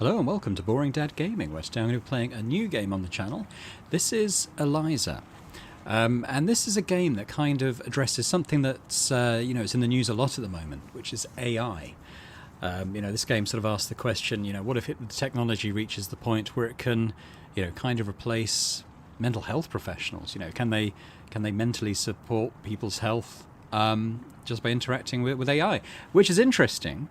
Hello and welcome to Boring Dad Gaming, where today I'm going to be playing a new game on the channel. This is Eliza. And this is a game that kind of addresses something that's, it's in the news a lot at the moment, which is AI. This game sort of asks the question, what if the technology reaches the point where it can, kind of replace mental health professionals? Can they mentally support people's health just by interacting with AI? Which is interesting,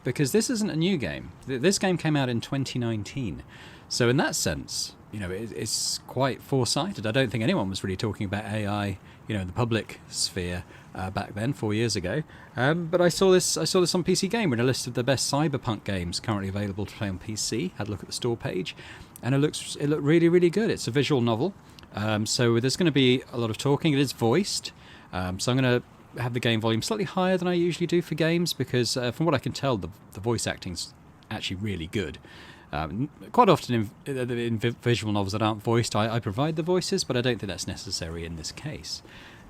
because this isn't a new game. This game came out in 2019. So in that sense, it's quite foresighted. I don't think anyone was really talking about AI, in the public sphere back then, 4 years ago. But I saw this on PC Gamer in a list of the best cyberpunk games currently available to play on PC. Had a look at the store page, and it looked really, really good. It's a visual novel, so there's going to be a lot of talking. It is voiced, so I'm going to have the game volume slightly higher than I usually do for games, because from what I can tell, the voice acting's actually really good. Quite often in visual novels that aren't voiced, I provide the voices, but I don't think that's necessary in this case.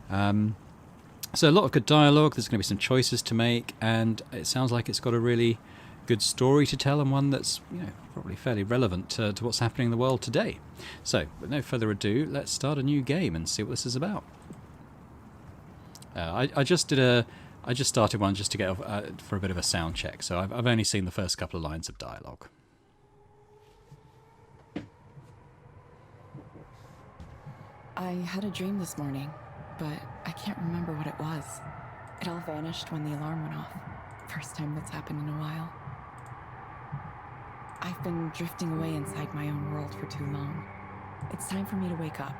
So a lot of good dialogue, there's going to be some choices to make, and it sounds like it's got a really good story to tell, and one that's probably fairly relevant to what's happening in the world today. So, with no further ado, let's start a new game and see what this is about. I just started one just to get for a bit of a sound check, so I've only seen the first couple of lines of dialogue. I had a dream this morning, but I can't remember what it was. It all vanished when the alarm went off. First time that's happened in a while. I've been drifting away inside my own world for too long. It's time for me to wake up.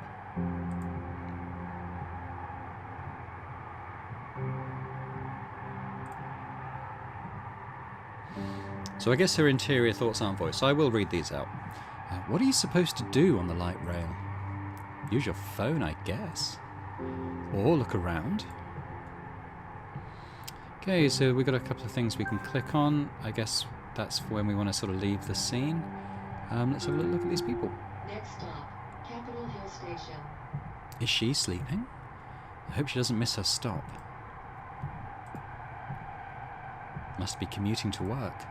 So I guess her interior thoughts aren't voiced, so I will read these out. What are you supposed to do on the light rail? Use your phone, I guess. Or look around. Okay, so we've got a couple of things we can click on. I guess that's when we want to sort of leave the scene. Let's have a look at these people. Next stop, Capitol Hill Station. Is she sleeping? I hope she doesn't miss her stop. Must be commuting to work.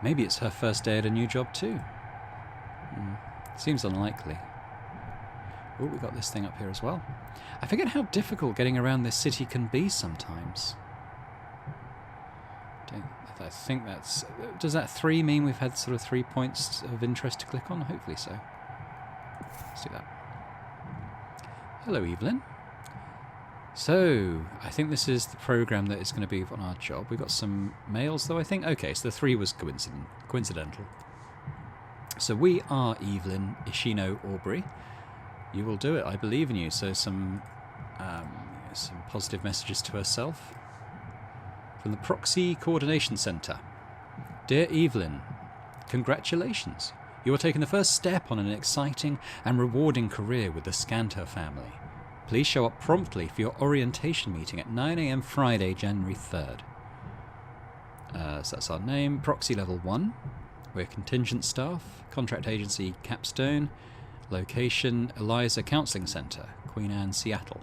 Maybe it's her first day at a new job too. Seems unlikely. Oh, we got this thing up here as well. I forget how difficult getting around this city can be sometimes. I think that's... Does that 3 mean we've had sort of 3 points of interest to click on? Hopefully so. Let's do that. Hello, Evelyn. So, I think this is the program that is going to be on our job. We've got some males, though, I think. Okay, so the 3 was coincidental. So we are Evelyn Ishino Aubrey. You will do it. I believe in you. So some positive messages to herself. From the Proxy Coordination Centre. Dear Evelyn, congratulations. You are taking the first step on an exciting and rewarding career with the Scanter family. Please show up promptly for your orientation meeting at 9 AM Friday, January 3rd. So that's our name. Proxy Level 1. We're contingent staff. Contract agency Capstone. Location Eliza Counselling Centre, Queen Anne, Seattle.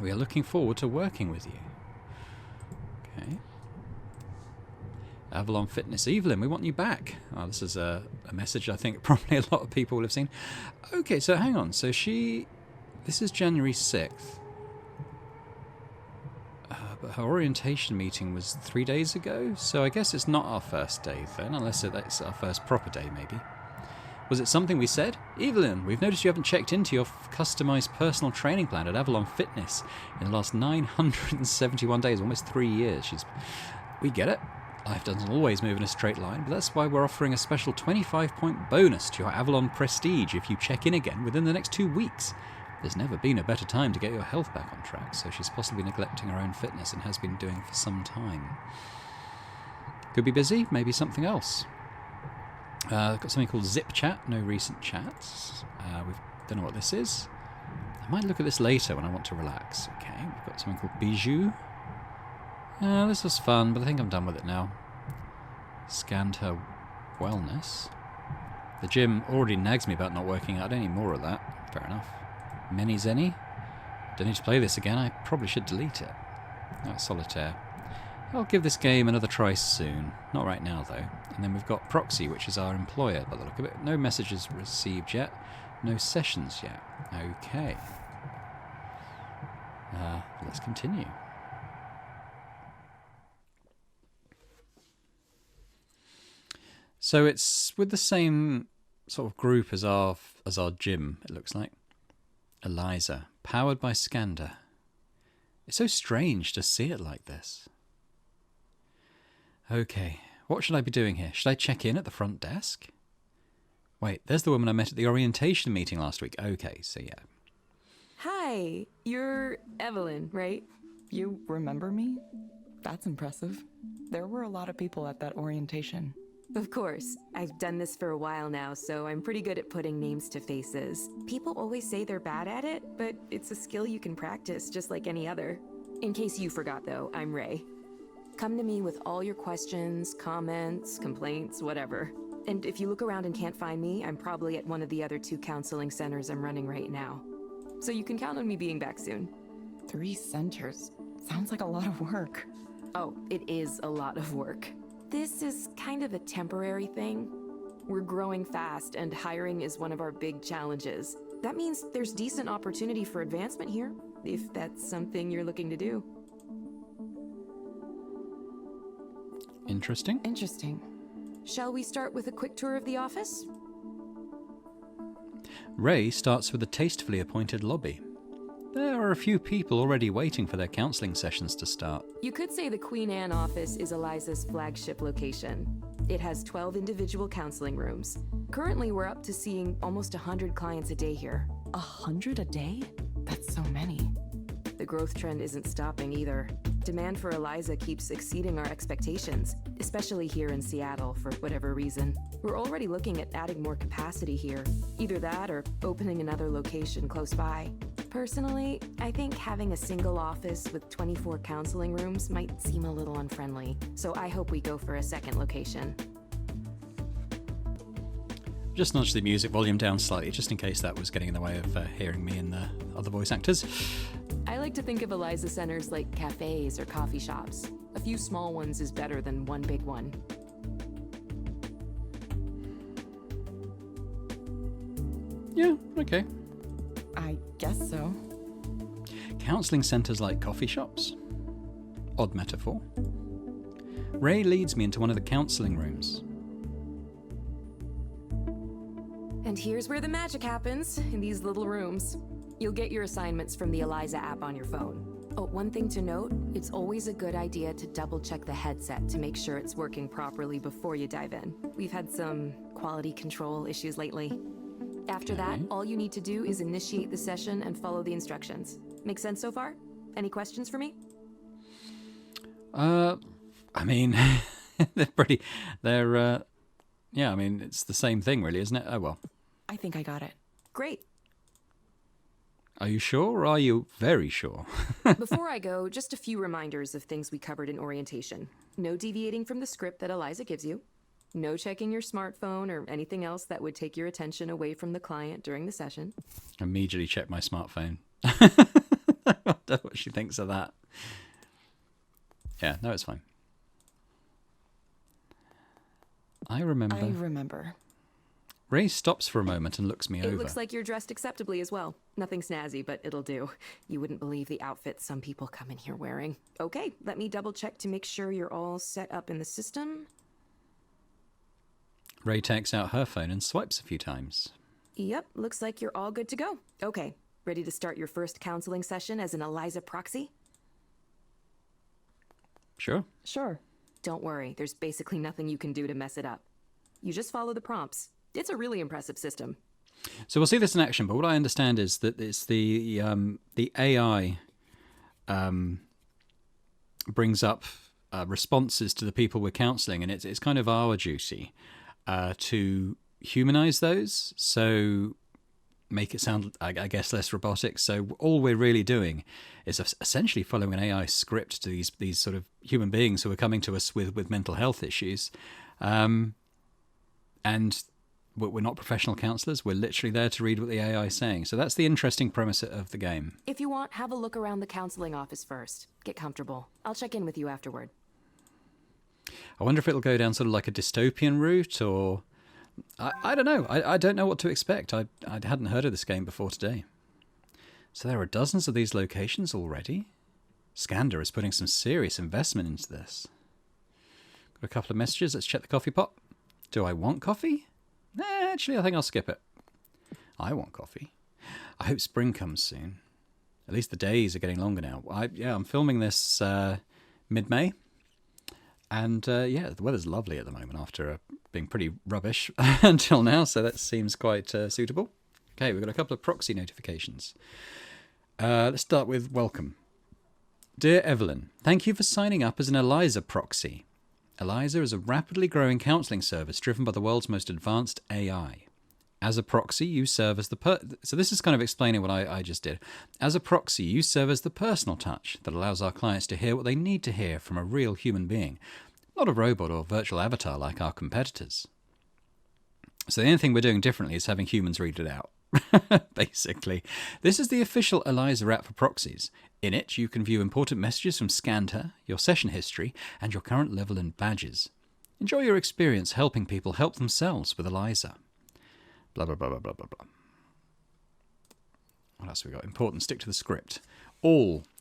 We are looking forward to working with you. Okay. Avalon Fitness. Evelyn, we want you back. Oh, this is a message I think probably a lot of people will have seen. Okay, so hang on. So this is January 6th. But her orientation meeting was 3 days ago, so I guess it's not our first day then, unless it's our first proper day maybe. Was it something we said? Evelyn, we've noticed you haven't checked into your customised personal training plan at Avalon Fitness in the last 971 days, almost 3 years. We get it. Life doesn't always move in a straight line, but that's why we're offering a special 25-point bonus to your Avalon Prestige if you check in again within the next 2 weeks. There's never been a better time to get your health back on track, so she's possibly neglecting her own fitness and has been doing for some time. Could be busy, maybe something else. Got something called Zip Chat, no recent chats. We don't know what this is. I might look at this later when I want to relax. Okay, we've got something called Bijou. This was fun, but I think I'm done with it now. Scanned her wellness. The gym already nags me about not working out. I don't need more of that. Fair enough. Many Zenny. Don't need to play this again. I probably should delete it. Solitaire. I'll give this game another try soon. Not right now, though. And then we've got proxy, which is our employer by the look of it. No messages received yet. No sessions yet. Okay. Let's continue. So it's with the same sort of group as our gym, it looks like. Eliza, powered by Skander. It's so strange to see it like this. Okay, what should I be doing here? Should I check in at the front desk? Wait, there's the woman I met at the orientation meeting last week. Okay, so yeah. Hi, you're Evelyn, right? You remember me? That's impressive. There were a lot of people at that orientation. Of course. I've done this for a while now, so I'm pretty good at putting names to faces. People always say they're bad at it, but it's a skill you can practice just like any other. In case you forgot though, I'm Ray. Come to me with all your questions, comments, complaints, whatever. And if you look around and can't find me, I'm probably at one of the other 2 counseling centers I'm running right now. So you can count on me being back soon. 3 centers. Sounds like a lot of work. Oh, it is a lot of work. This is kind of a temporary thing. We're growing fast, and hiring is one of our big challenges. That means there's decent opportunity for advancement here, if that's something you're looking to do. Interesting. Interesting. Shall we start with a quick tour of the office? Ray starts with a tastefully appointed lobby. There are a few people already waiting for their counselling sessions to start. You could say the Queen Anne office is Eliza's flagship location. It has 12 individual counseling rooms. Currently, we're up to seeing almost 100 clients a day here. 100 a day? That's so many. The growth trend isn't stopping either. Demand for Eliza keeps exceeding our expectations, especially here in Seattle for whatever reason. We're already looking at adding more capacity here. Either that or opening another location close by. Personally, I think having a single office with 24 counseling rooms might seem a little unfriendly, so I hope we go for a second location. Just nudge the music volume down slightly, just in case that was getting in the way of hearing me and the other voice actors. I like to think of Eliza centers like cafes or coffee shops. A few small ones is better than one big one. Yeah, okay. I guess so. Counselling centres like coffee shops? Odd metaphor. Ray leads me into one of the counselling rooms. And here's where the magic happens, in these little rooms. You'll get your assignments from the Eliza app on your phone. Oh, one thing to note, it's always a good idea to double check the headset to make sure it's working properly before you dive in. We've had some quality control issues lately. After that, all you need to do is initiate the session and follow the instructions. Make sense so far? Any questions for me? I mean, yeah, I mean, it's the same thing really, isn't it? Oh, well. I think I got it. Great. Are you sure or are you very sure? Before I go, just a few reminders of things we covered in orientation. No deviating from the script that Eliza gives you. No checking your smartphone or anything else that would take your attention away from the client during the session. Immediately check my smartphone. I wonder what she thinks of that. Yeah, no, it's fine. I remember. Ray stops for a moment and looks me over. It looks like you're dressed acceptably as well. Nothing snazzy, but it'll do. You wouldn't believe the outfits some people come in here wearing. Okay, let me double check to make sure you're all set up in the system. Ray takes out her phone and swipes a few times. Yep, looks like you're all good to go. Okay, ready to start your first counseling session as an Eliza proxy? Sure. Sure. Don't worry, there's basically nothing you can do to mess it up. You just follow the prompts. It's a really impressive system. So we'll see this in action, but what I understand is that it's the AI brings up responses to the people we're counselling, and it's kind of our duty to humanize those, so make it sound, I guess, less robotic. So all we're really doing is essentially following an AI script to these sort of human beings who are coming to us with mental health issues. And we're not professional counsellors. We're literally there to read what the AI is saying. So that's the interesting premise of the game. If you want, have a look around the counseling office first. Get comfortable. I'll check in with you afterward. I wonder if it'll go down sort of like a dystopian route, or I don't know. I don't know what to expect. I hadn't heard of this game before today. So there are dozens of these locations already. Skander is putting some serious investment into this. Got a couple of messages. Let's check the coffee pot. Do I want coffee? Nah, actually, I think I'll skip it. I want coffee. I hope spring comes soon. At least the days are getting longer now. I'm filming this mid-May. And the weather's lovely at the moment after being pretty rubbish until now. So that seems quite suitable. Okay, we've got a couple of proxy notifications. Let's start with welcome. Dear Evelyn, thank you for signing up as an Eliza proxy. Eliza is a rapidly growing counselling service driven by the world's most advanced AI. As a proxy, you serve as so this is kind of explaining what I just did. As a proxy, you serve as the personal touch that allows our clients to hear what they need to hear from a real human being, not a robot or virtual avatar like our competitors. So the only thing we're doing differently is having humans read it out. Basically, this is the official Eliza app for proxies. In it, you can view important messages from Skander, your session history, and your current level and badges. Enjoy your experience helping people help themselves with Eliza. Blah, blah, blah, blah, blah, blah, blah. What else have we got? Important, stick to the script.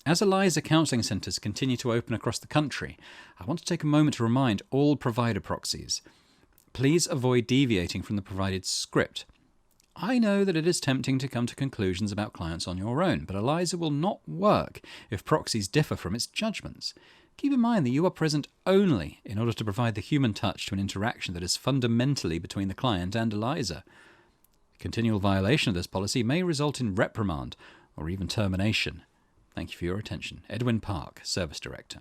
As Eliza counselling centres continue to open across the country, I want to take a moment to remind all provider proxies. Please avoid deviating from the provided script. I know that it is tempting to come to conclusions about clients on your own, but Eliza will not work if proxies differ from its judgments. Keep in mind that you are present only in order to provide the human touch to an interaction that is fundamentally between the client and Eliza. Continual violation of this policy may result in reprimand or even termination. Thank you for your attention. Edwin Park, Service Director.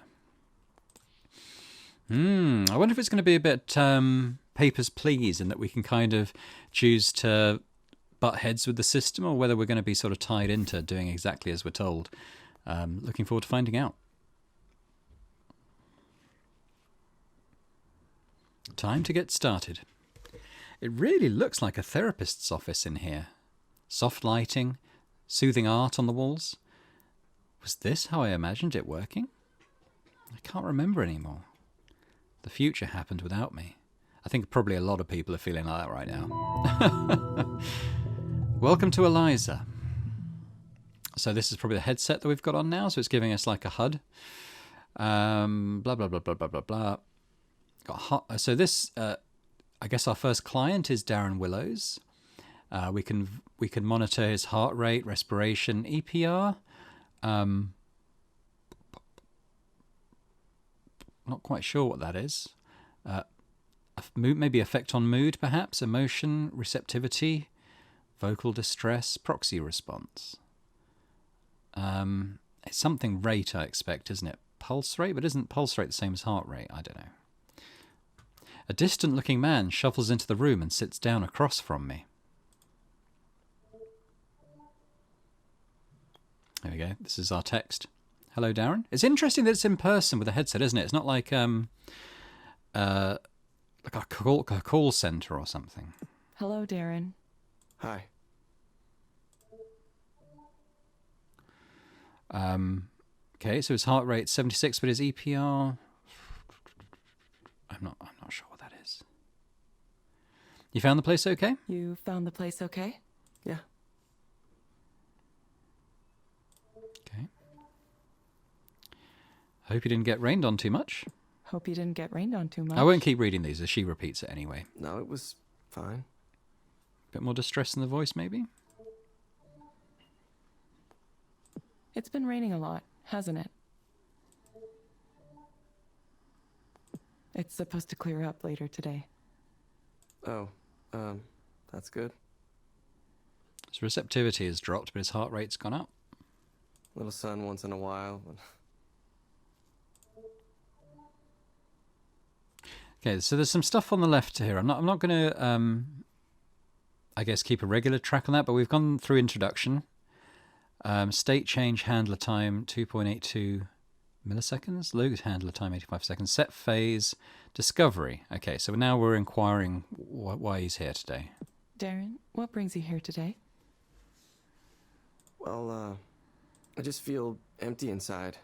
I wonder if it's going to be a bit papers, please, and that we can kind of choose to butt heads with the system, or whether we're going to be sort of tied into doing exactly as we're told. Looking forward to finding out. Time to get started. It really looks like a therapist's office in here. Soft lighting, soothing art on the walls. Was this how I imagined it working? I can't remember anymore. The future happened without me. I think probably a lot of people are feeling like that right now. Welcome to Eliza. So this is probably the headset that we've got on now, so it's giving us like a HUD. Blah, blah, blah, blah, blah, blah, blah. So this, I guess our first client is Darren Willows. We can monitor his heart rate, respiration, EPR. Not quite sure what that is. Maybe effect on mood, perhaps, emotion, receptivity, vocal distress, proxy response. It's something rate, I expect, isn't it? Pulse rate, but isn't pulse rate the same as heart rate? I don't know. A distant-looking man shuffles into the room and sits down across from me. There we go. This is our text. Hello, Darren. It's interesting that it's in person with a headset, isn't it? It's not like a call center or something. Hello, Darren. Hi. Okay, so his heart rate's 76, but his EPR, I'm not sure what that is. You found the place okay? You found the place okay? Yeah. Okay. Hope you didn't get rained on too much. Hope you didn't get rained on too much. I won't keep reading these as she repeats it anyway. No, it was fine. Bit more distress in the voice, maybe? It's been raining a lot, hasn't it? It's supposed to clear up later today. Oh, that's good. His receptivity has dropped, but his heart rate's gone up. Little sun once in a while. But... Okay, so there's some stuff on the left here. I'm not going to, I guess, keep a regular track on that, but we've gone through introduction. State change handler time 2.82 milliseconds. Load handler time 85 seconds. Set phase discovery. Okay, so now we're inquiring why he's here today. Darren, what brings you here today? Well, I just feel empty inside.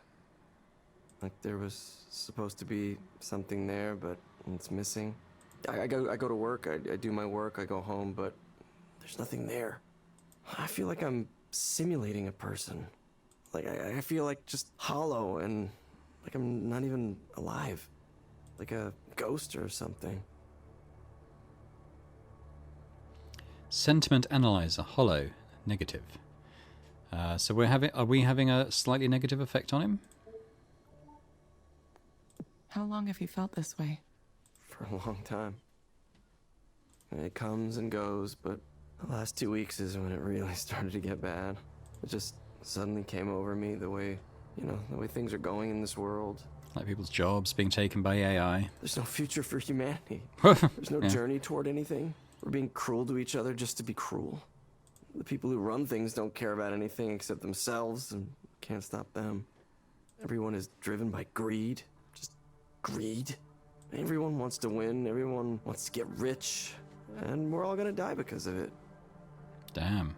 Like there was supposed to be something there, but it's missing. I go to work, I do my work, I go home, but there's nothing there. I feel like I'm simulating a person. Like I feel like just hollow and like I'm not even alive. Like a ghost or something. Sentiment analyzer, hollow, negative. So are we having a slightly negative effect on him? How long have you felt this way? For a long time. And it comes and goes, but the last 2 weeks is when it really started to get bad. It just suddenly came over me the way things are going in this world. Like people's jobs being taken by AI. There's no future for humanity. There's no journey toward anything. We're being cruel to each other just to be cruel. The people who run things don't care about anything except themselves and can't stop them. Everyone is driven by greed. Just greed. Everyone wants to win. Everyone wants to get rich. And we're all gonna die because of it. Damn.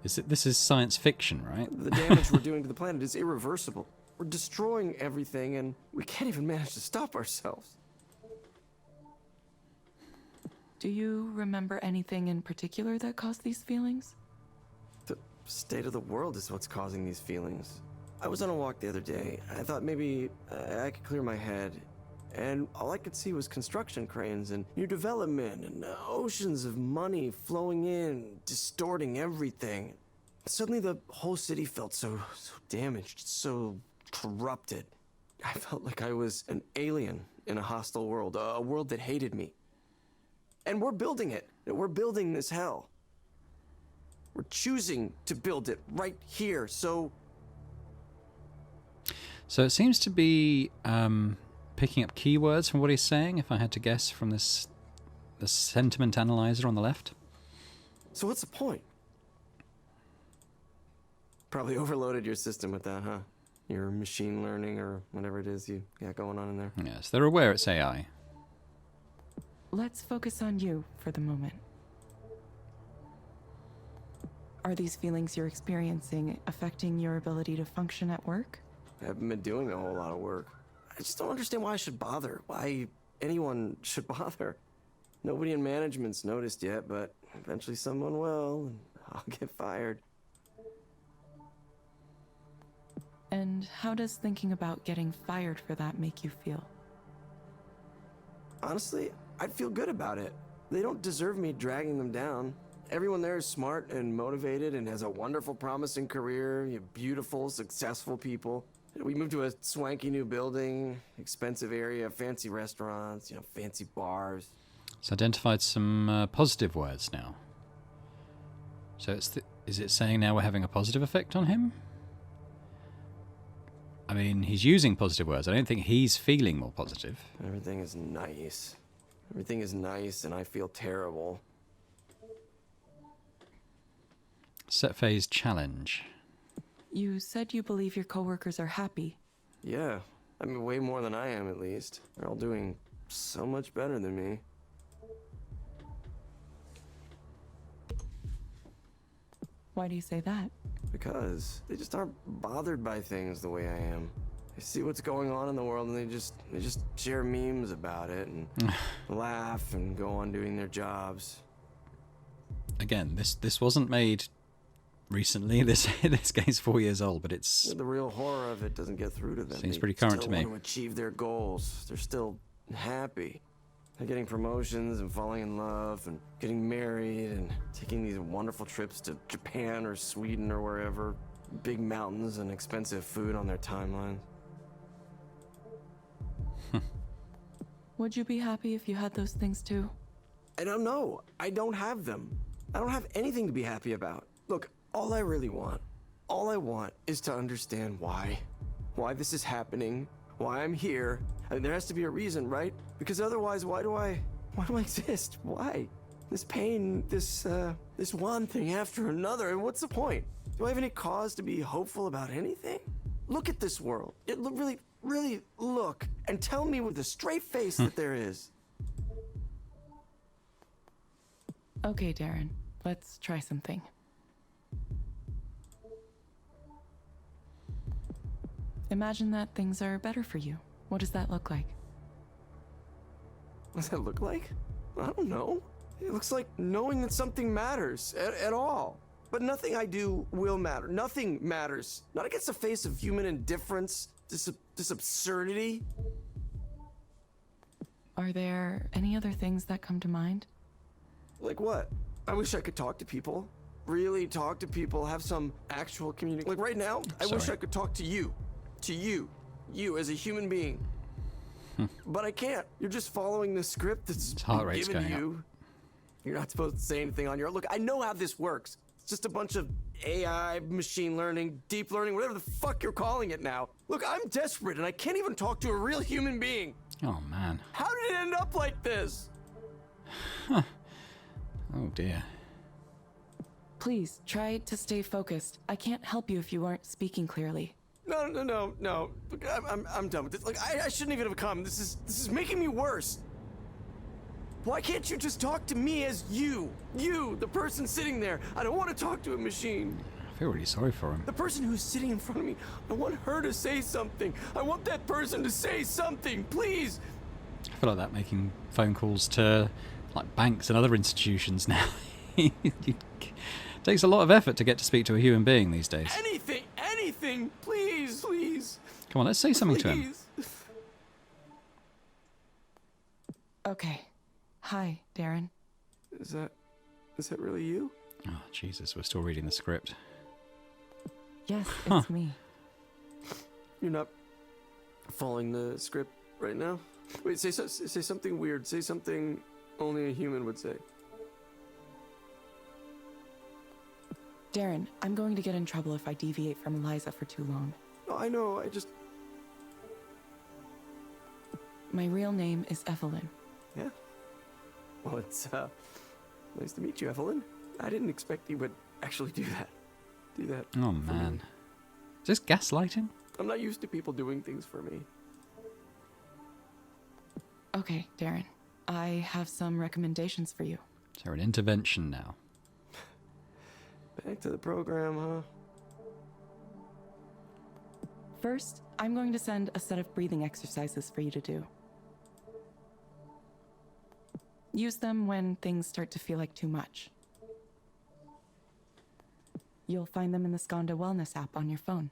This is science fiction, right? The damage we're doing to the planet is irreversible. We're destroying everything and we can't even manage to stop ourselves. Do you remember anything in particular that caused these feelings? The state of the world is what's causing these feelings. I was on a walk the other day. I thought maybe I could clear my head. And all I could see was construction cranes and new development and oceans of money flowing in, distorting everything. Suddenly the whole city felt so damaged, so corrupted. I felt like I was an alien in a hostile world, a world that hated me. And we're building it. We're building this hell. We're choosing to build it right here, so it seems to be picking up keywords from what he's saying, if I had to guess from the sentiment analyzer on the left. So what's the point? Probably overloaded your system with that, huh? Your machine learning or whatever it is you got going on in there. Yes, they're aware it's AI. Let's focus on you for the moment. Are these feelings you're experiencing affecting your ability to function at work? I haven't been doing a whole lot of work. I just don't understand why I should bother. Why anyone should bother. Nobody in management's noticed yet, but eventually someone will, and I'll get fired. And how does thinking about getting fired for that make you feel? Honestly, I'd feel good about it. They don't deserve me dragging them down. Everyone there is smart and motivated and has a wonderful, promising career. You have beautiful, successful people. We moved to a swanky new building, expensive area, fancy restaurants, fancy bars. It's identified some positive words now. So is it saying now we're having a positive effect on him? I mean, he's using positive words. I don't think he's feeling more positive. Everything is nice. Everything is nice, and I feel terrible. Set phase challenge. You said you believe your coworkers are happy. Yeah, I mean, way more than I am, at least. They're all doing so much better than me. Why do you say that? Because they just aren't bothered by things the way I am. They see what's going on in the world and they just share memes about it and laugh and go on doing their jobs. Again, this wasn't made recently. This game's 4 years old, but it's The real horror of it doesn't get through to them. Seems They pretty current to still me. want to achieve their goals. They're still happy. They're getting promotions and falling in love and getting married and taking these wonderful trips to Japan or Sweden or wherever. Big mountains and expensive food on their timeline. Would you be happy if you had those things too? I don't know. I don't have them. I don't have anything to be happy about. Look, all I want is to understand why this is happening, why I'm here. I mean, there has to be a reason, right? Because otherwise, why do I exist? Why? This pain, this one thing after another, and what's the point? Do I have any cause to be hopeful about anything? Look at this world. Really look and tell me with a straight face that there is. Okay, Darren. Let's try something. Imagine that things are better for you. What does that look like? What does that look like? I don't know. It looks like knowing that something matters at all. But nothing I do will matter. Nothing matters. Not against the face of human indifference, this absurdity. Are there any other things that come to mind? Like what? I wish I could talk to people. Really talk to people, have some actual communication. Like right now, I wish I could talk to you. To you. You as a human being. But I can't. You're just following the script that's Heart rate's given going you. You're not supposed to say anything on your... Look, I know how this works. It's just a bunch of AI, machine learning, deep learning, whatever the fuck you're calling it now. Look, I'm desperate and I can't even talk to a real human being. Oh, man. How did it end up like this? Oh, dear. Please, try to stay focused. I can't help you if you aren't speaking clearly. No. Look, I'm done with this. Like, I shouldn't even have come. This is making me worse. Why can't you just talk to me as you? You, the person sitting there. I don't want to talk to a machine. I feel really sorry for him. The person who's sitting in front of me, I want her to say something. I want that person to say something, please. I feel like that making phone calls to like banks and other institutions now. It takes a lot of effort to get to speak to a human being these days. Anything, please. Come on, let's say something to him. Okay. Hi, Darren. Is that really you? Oh, Jesus, we're still reading the script. Yes, it's me. You're not following the script right now? Wait, say something weird. Say something only a human would say. Darren, I'm going to get in trouble if I deviate from Eliza for too long. No, I know, My real name is Evelyn. Yeah? Well, it's, nice to meet you, Evelyn. I didn't expect you would actually do that. Oh, for man. me. Is this gaslighting? I'm not used to people doing things for me. Okay, Darren. I have some recommendations for you. Is there an intervention now? Back to the program, huh? First, I'm going to send a set of breathing exercises for you to do. Use them when things start to feel like too much. You'll find them in the Skanda Wellness app on your phone.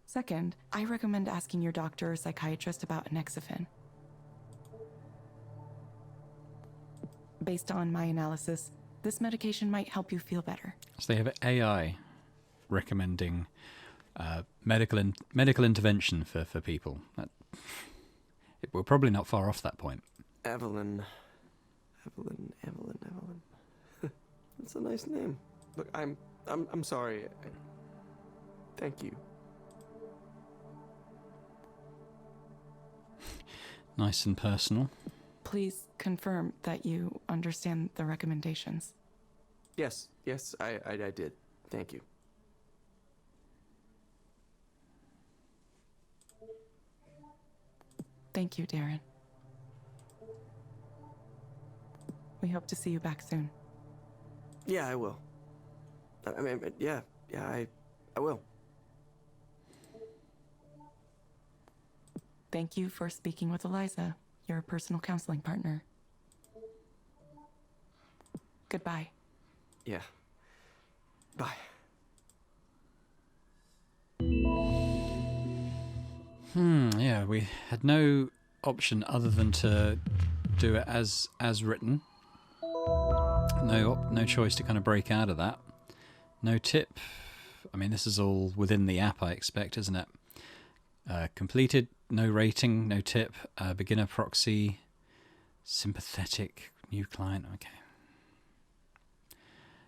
Second, I recommend asking your doctor or psychiatrist about Anexafin. Based on my analysis, this medication might help you feel better. So they have AI recommending medical intervention for people. We're probably not far off that point. Evelyn. That's a nice name. Look, I'm sorry. Thank you. Nice and personal. Please confirm that you understand the recommendations. Yes, I did. Thank you. Thank you, Darren. We hope to see you back soon. Yeah, I will. I mean, yeah, I will. Thank you for speaking with Eliza, your personal counseling partner. Goodbye. Yeah. Bye. Yeah, we had no option other than to do it as written. No choice to kind of break out of that. No tip. I mean, this is all within the app, I expect, isn't it? Completed, no rating, no tip. Beginner proxy, sympathetic, new client. Okay.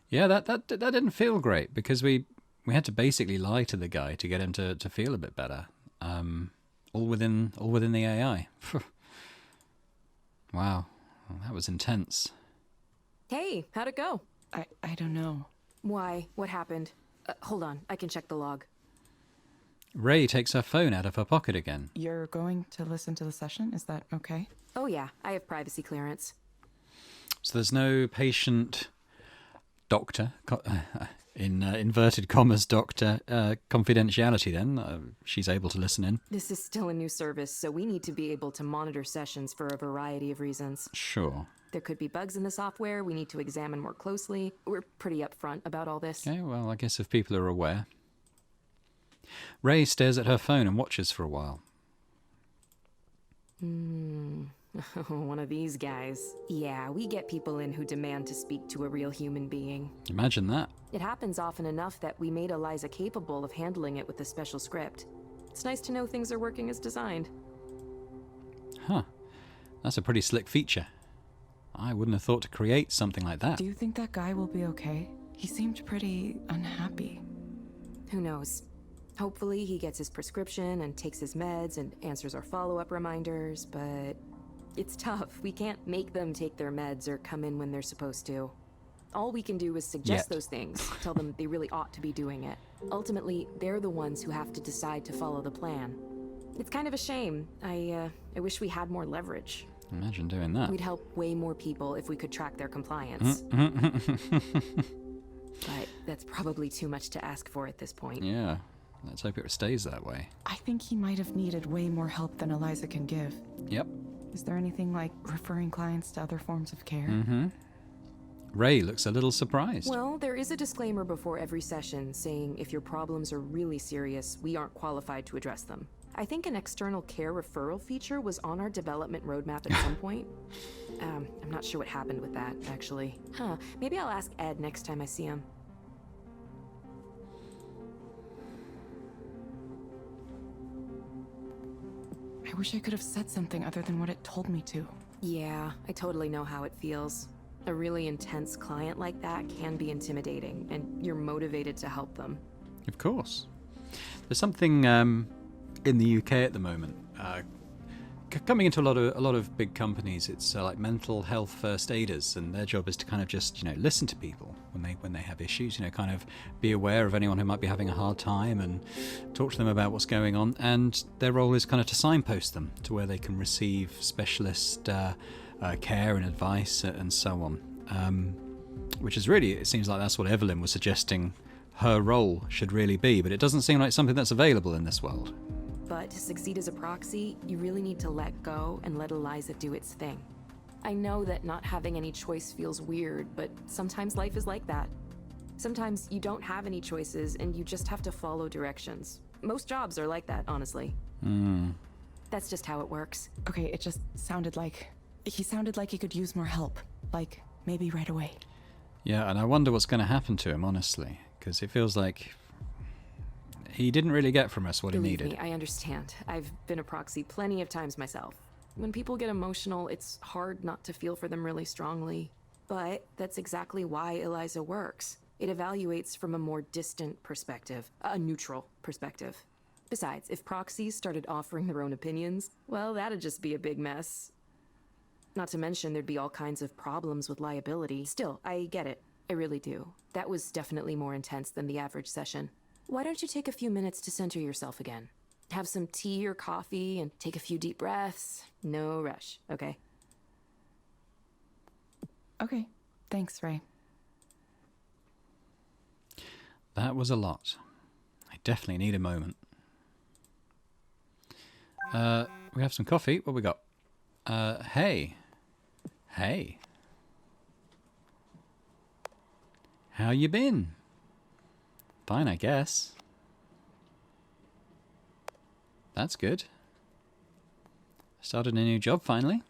Yeah, that didn't feel great because we had to basically lie to the guy to get him to feel a bit better. All within the AI. Wow, well, that was intense. Hey, how'd it go? I don't know. Why? What happened? Hold on, I can check the log. Ray takes her phone out of her pocket again. You're going to listen to the session? Is that okay? Oh yeah, I have privacy clearance. So there's no patient doctor in inverted commas, doctor confidentiality then. She's able to listen in. This is still a new service, so we need to be able to monitor sessions for a variety of reasons. Sure. There could be bugs in the software we need to examine more closely. We're pretty upfront about all this. Okay, well, I guess if people are aware. Ray stares at her phone and watches for a while. One of these guys. Yeah, we get people in who demand to speak to a real human being. Imagine that. It happens often enough that we made Eliza capable of handling it with a special script. It's nice to know things are working as designed. Huh. That's a pretty slick feature. I wouldn't have thought to create something like that. Do you think that guy will be okay? He seemed pretty unhappy. Who knows? Hopefully he gets his prescription and takes his meds and answers our follow-up reminders, but it's tough. We can't make them take their meds or come in when they're supposed to. All we can do is suggest those things, tell them they really ought to be doing it. Ultimately, they're the ones who have to decide to follow the plan. It's kind of a shame. I wish we had more leverage. Imagine doing that. We'd help way more people if we could track their compliance. But that's probably too much to ask for at this point. Yeah. Let's hope it stays that way. I think he might have needed way more help than Eliza can give. Yep. Is there anything like referring clients to other forms of care? Mm-hmm. Ray looks a little surprised. Well, there is a disclaimer before every session saying if your problems are really serious, we aren't qualified to address them. I think an external care referral feature was on our development roadmap at some point. I'm not sure what happened with that, actually. Maybe I'll ask Ed next time I see him. I wish I could have said something other than what it told me to. Yeah, I totally know how it feels. A really intense client like that can be intimidating, and you're motivated to help them. Of course. There's something in the UK at the moment. Coming into a lot of big companies, it's like mental health first aiders, and their job is to kind of just listen to people when they have issues. Kind of be aware of anyone who might be having a hard time and talk to them about what's going on. And their role is kind of to signpost them to where they can receive specialist care and advice and so on. Which is really, it seems like that's what Evelyn was suggesting her role should really be, but it doesn't seem like something that's available in this world. But to succeed as a proxy, you really need to let go and let Eliza do its thing. I know that not having any choice feels weird, but sometimes life is like that. Sometimes you don't have any choices and you just have to follow directions. Most jobs are like that, honestly. That's just how it works. Okay, it just sounded like... He sounded like he could use more help. Like, maybe right away. Yeah, and I wonder what's going to happen to him, honestly, because it feels like he didn't really get from us what he Believe needed. me, I understand. I've been a proxy plenty of times myself. When people get emotional, it's hard not to feel for them really strongly. But that's exactly why Eliza works. It evaluates from a more distant perspective, a neutral perspective. Besides, if proxies started offering their own opinions, well, that'd just be a big mess. Not to mention there'd be all kinds of problems with liability. Still, I get it. I really do. That was definitely more intense than the average session. Why don't you take a few minutes to center yourself again? Have some tea or coffee and take a few deep breaths. No rush, okay? Okay, thanks, Ray. That was a lot. I definitely need a moment. We have some coffee. What we got? Hey. Hey. How you been? Fine, I guess. That's good. Started a new job finally.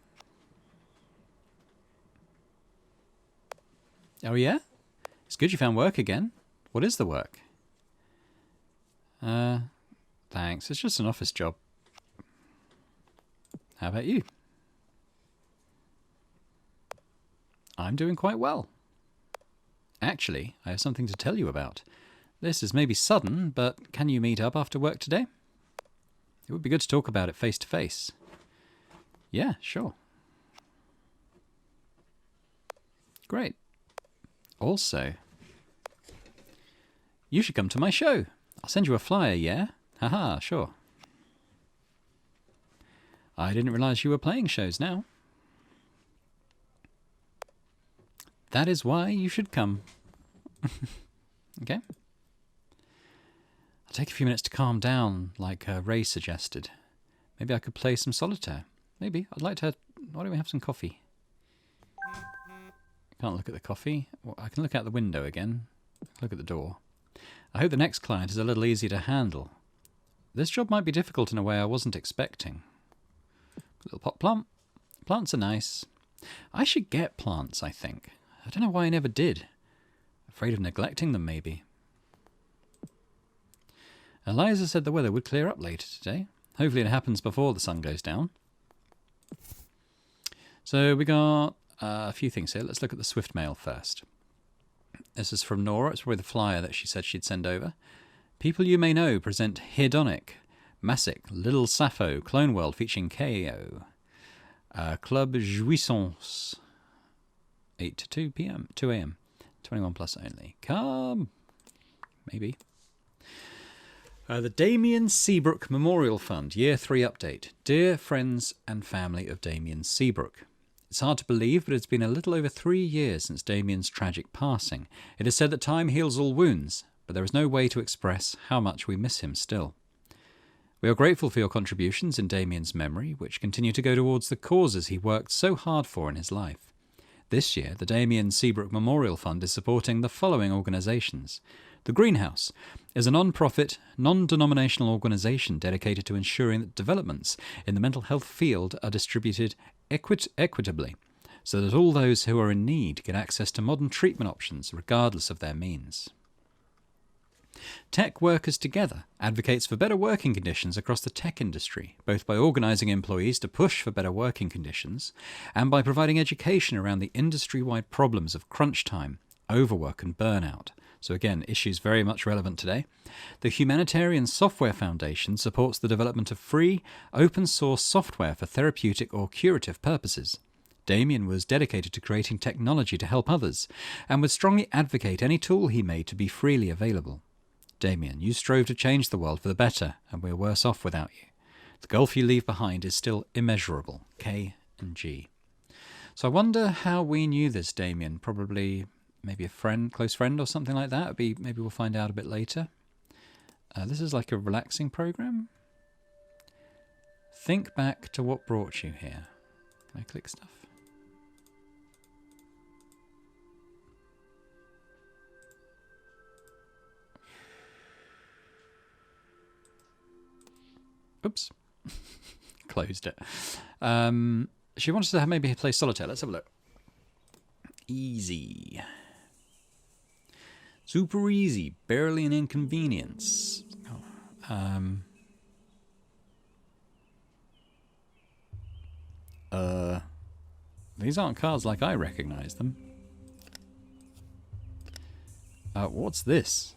Oh yeah? It's good you found work again. What is the work? Thanks. It's just an office job. How about you? I'm doing quite well. Actually, I have something to tell you about. This is maybe sudden, but can you meet up after work today? It would be good to talk about it face to face. Yeah, sure. Great. Also, you should come to my show. I'll send you a flyer, yeah? Haha, sure. I didn't realize you were playing shows now. That is why you should come. Okay. I'll take a few minutes to calm down, like Ray suggested. Maybe I could play some solitaire. Maybe. I'd like to... Why don't we have some coffee? Can't look at the coffee. Well, I can look out the window again. Look at the door. I hope the next client is a little easier to handle. This job might be difficult in a way I wasn't expecting. Little pot plant. Plants are nice. I should get plants, I think. I don't know why I never did. Afraid of neglecting them, maybe. Eliza said the weather would clear up later today. Hopefully it happens before the sun goes down. So we got a few things here. Let's look at the Swift Mail first. This is from Nora. It's probably the flyer that she said she'd send over. People you may know present Hedonic, Masic, Little Sappho, Clone World featuring KO. Club Jouissance. 8 to 2 p.m. 2 a.m. 21 plus only. Come. Maybe. The Damien Seabrook Memorial Fund, Year 3 update. Dear friends and family of Damien Seabrook. It's hard to believe, but it's been a little over 3 years since Damien's tragic passing. It is said that time heals all wounds, but there is no way to express how much we miss him still. We are grateful for your contributions in Damien's memory, which continue to go towards the causes he worked so hard for in his life. This year, the Damien Seabrook Memorial Fund is supporting the following organisations. The Greenhouse is a non-profit, non-denominational organisation dedicated to ensuring that developments in the mental health field are distributed equitably, so that all those who are in need get access to modern treatment options regardless of their means. Tech Workers Together advocates for better working conditions across the tech industry, both by organising employees to push for better working conditions and by providing education around the industry-wide problems of crunch time, overwork and burnout. So again, issues very much relevant today. The Humanitarian Software Foundation supports the development of free, open-source software for therapeutic or curative purposes. Damien was dedicated to creating technology to help others and would strongly advocate any tool he made to be freely available. Damien, you strove to change the world for the better, and we're worse off without you. The gulf you leave behind is still immeasurable. K and G. So I wonder how we knew this, Damien. Probably maybe a friend, close friend or something like that. Maybe we'll find out a bit later. This is like a relaxing program. Think back to what brought you here. Can I click stuff? Oops. Closed it. She wants to maybe play solitaire. Let's have a look. Easy. Super easy. Barely an inconvenience. These aren't cards like I recognize them. What's this?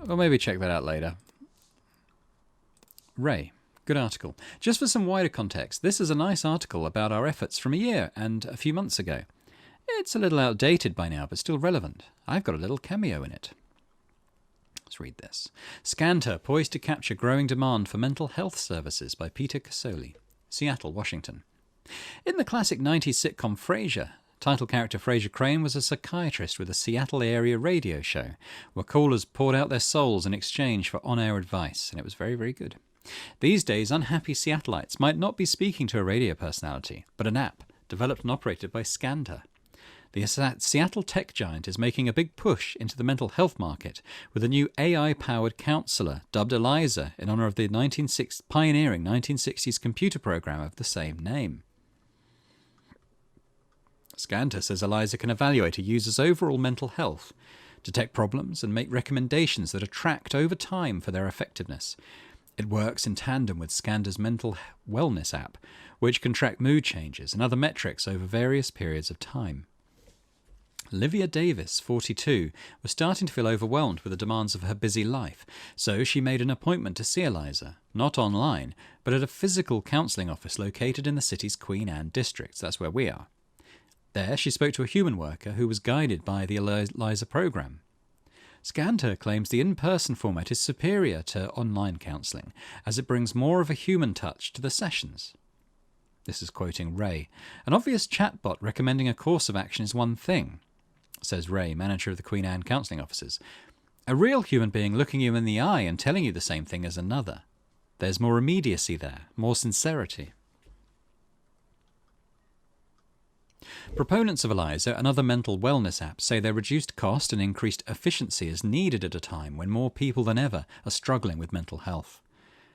Well, maybe check that out later. Ray. Good article. Just for some wider context, this is a nice article about our efforts from a year and a few months ago. It's a little outdated by now, but still relevant. I've got a little cameo in it. Let's read this. Scanter, poised to capture growing demand for mental health services by Peter Casoli, Seattle, Washington. In the classic 90s sitcom Frasier, title character Frasier Crane was a psychiatrist with a Seattle area radio show where callers poured out their souls in exchange for on-air advice, and it was very, very good. These days, unhappy Seattleites might not be speaking to a radio personality, but an app developed and operated by Scanter. The Seattle tech giant is making a big push into the mental health market with a new AI-powered counsellor dubbed Eliza in honour of the pioneering 1960s computer program of the same name. Scanter says Eliza can evaluate a user's overall mental health, detect problems and make recommendations that are tracked over time for their effectiveness. It works in tandem with Scanter's mental wellness app, which can track mood changes and other metrics over various periods of time. Livia Davis, 42, was starting to feel overwhelmed with the demands of her busy life, so she made an appointment to see Eliza, not online, but at a physical counselling office located in the city's Queen Anne district. That's where we are. There, she spoke to a human worker who was guided by the Eliza program. Scanter claims the in-person format is superior to online counselling, as it brings more of a human touch to the sessions. This is quoting Ray. An obvious chatbot recommending a course of action is one thing, says Ray, manager of the Queen Anne Counselling Offices. A real human being looking you in the eye and telling you the same thing is another. There's more immediacy there, more sincerity. Proponents of Eliza and other mental wellness apps say their reduced cost and increased efficiency is needed at a time when more people than ever are struggling with mental health.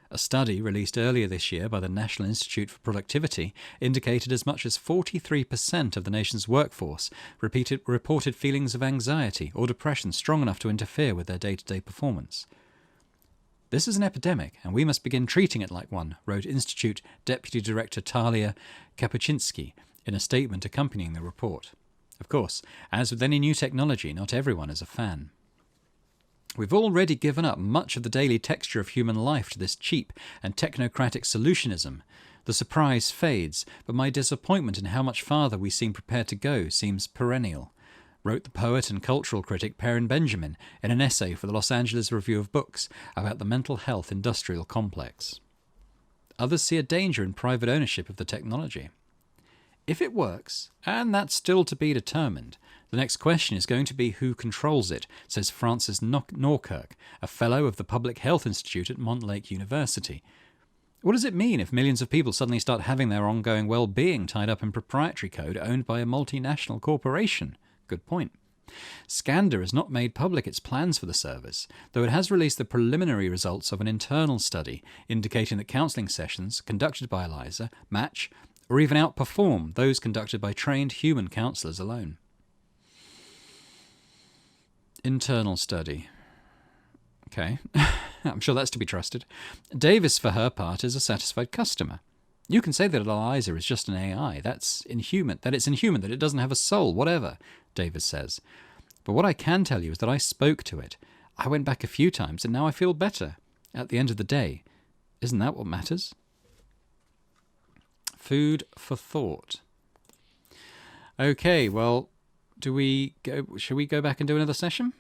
A study released earlier this year by the National Institute for Productivity indicated as much as 43% of the nation's workforce reported feelings of anxiety or depression strong enough to interfere with their day-to-day performance. This is an epidemic, and we must begin treating it like one, wrote Institute Deputy Director Talia Kapuczynski in a statement accompanying the report. Of course, as with any new technology, not everyone is a fan. We've already given up much of the daily texture of human life to this cheap and technocratic solutionism. The surprise fades, but my disappointment in how much farther we seem prepared to go seems perennial, wrote the poet and cultural critic Perrin Benjamin in an essay for the Los Angeles Review of Books about the mental health industrial complex. Others see a danger in private ownership of the technology. If it works, and that's still to be determined, the next question is going to be who controls it, says Francis Norkirk, a fellow of the Public Health Institute at Montlake University. What does it mean if millions of people suddenly start having their ongoing well-being tied up in proprietary code owned by a multinational corporation? Good point. Scanda has not made public its plans for the service, though it has released the preliminary results of an internal study indicating that counselling sessions conducted by Eliza match or even outperform those conducted by trained human counsellors alone. Internal study. Okay, I'm sure that's to be trusted. Davis, for her part, is a satisfied customer. You can say that Eliza is just an AI. That's inhuman. That it's inhuman, that it doesn't have a soul, whatever, Davis says. But what I can tell you is that I spoke to it. I went back a few times, and now I feel better. At the end of the day, isn't that what matters? Food for thought. Okay, well, shall we go back and do another session?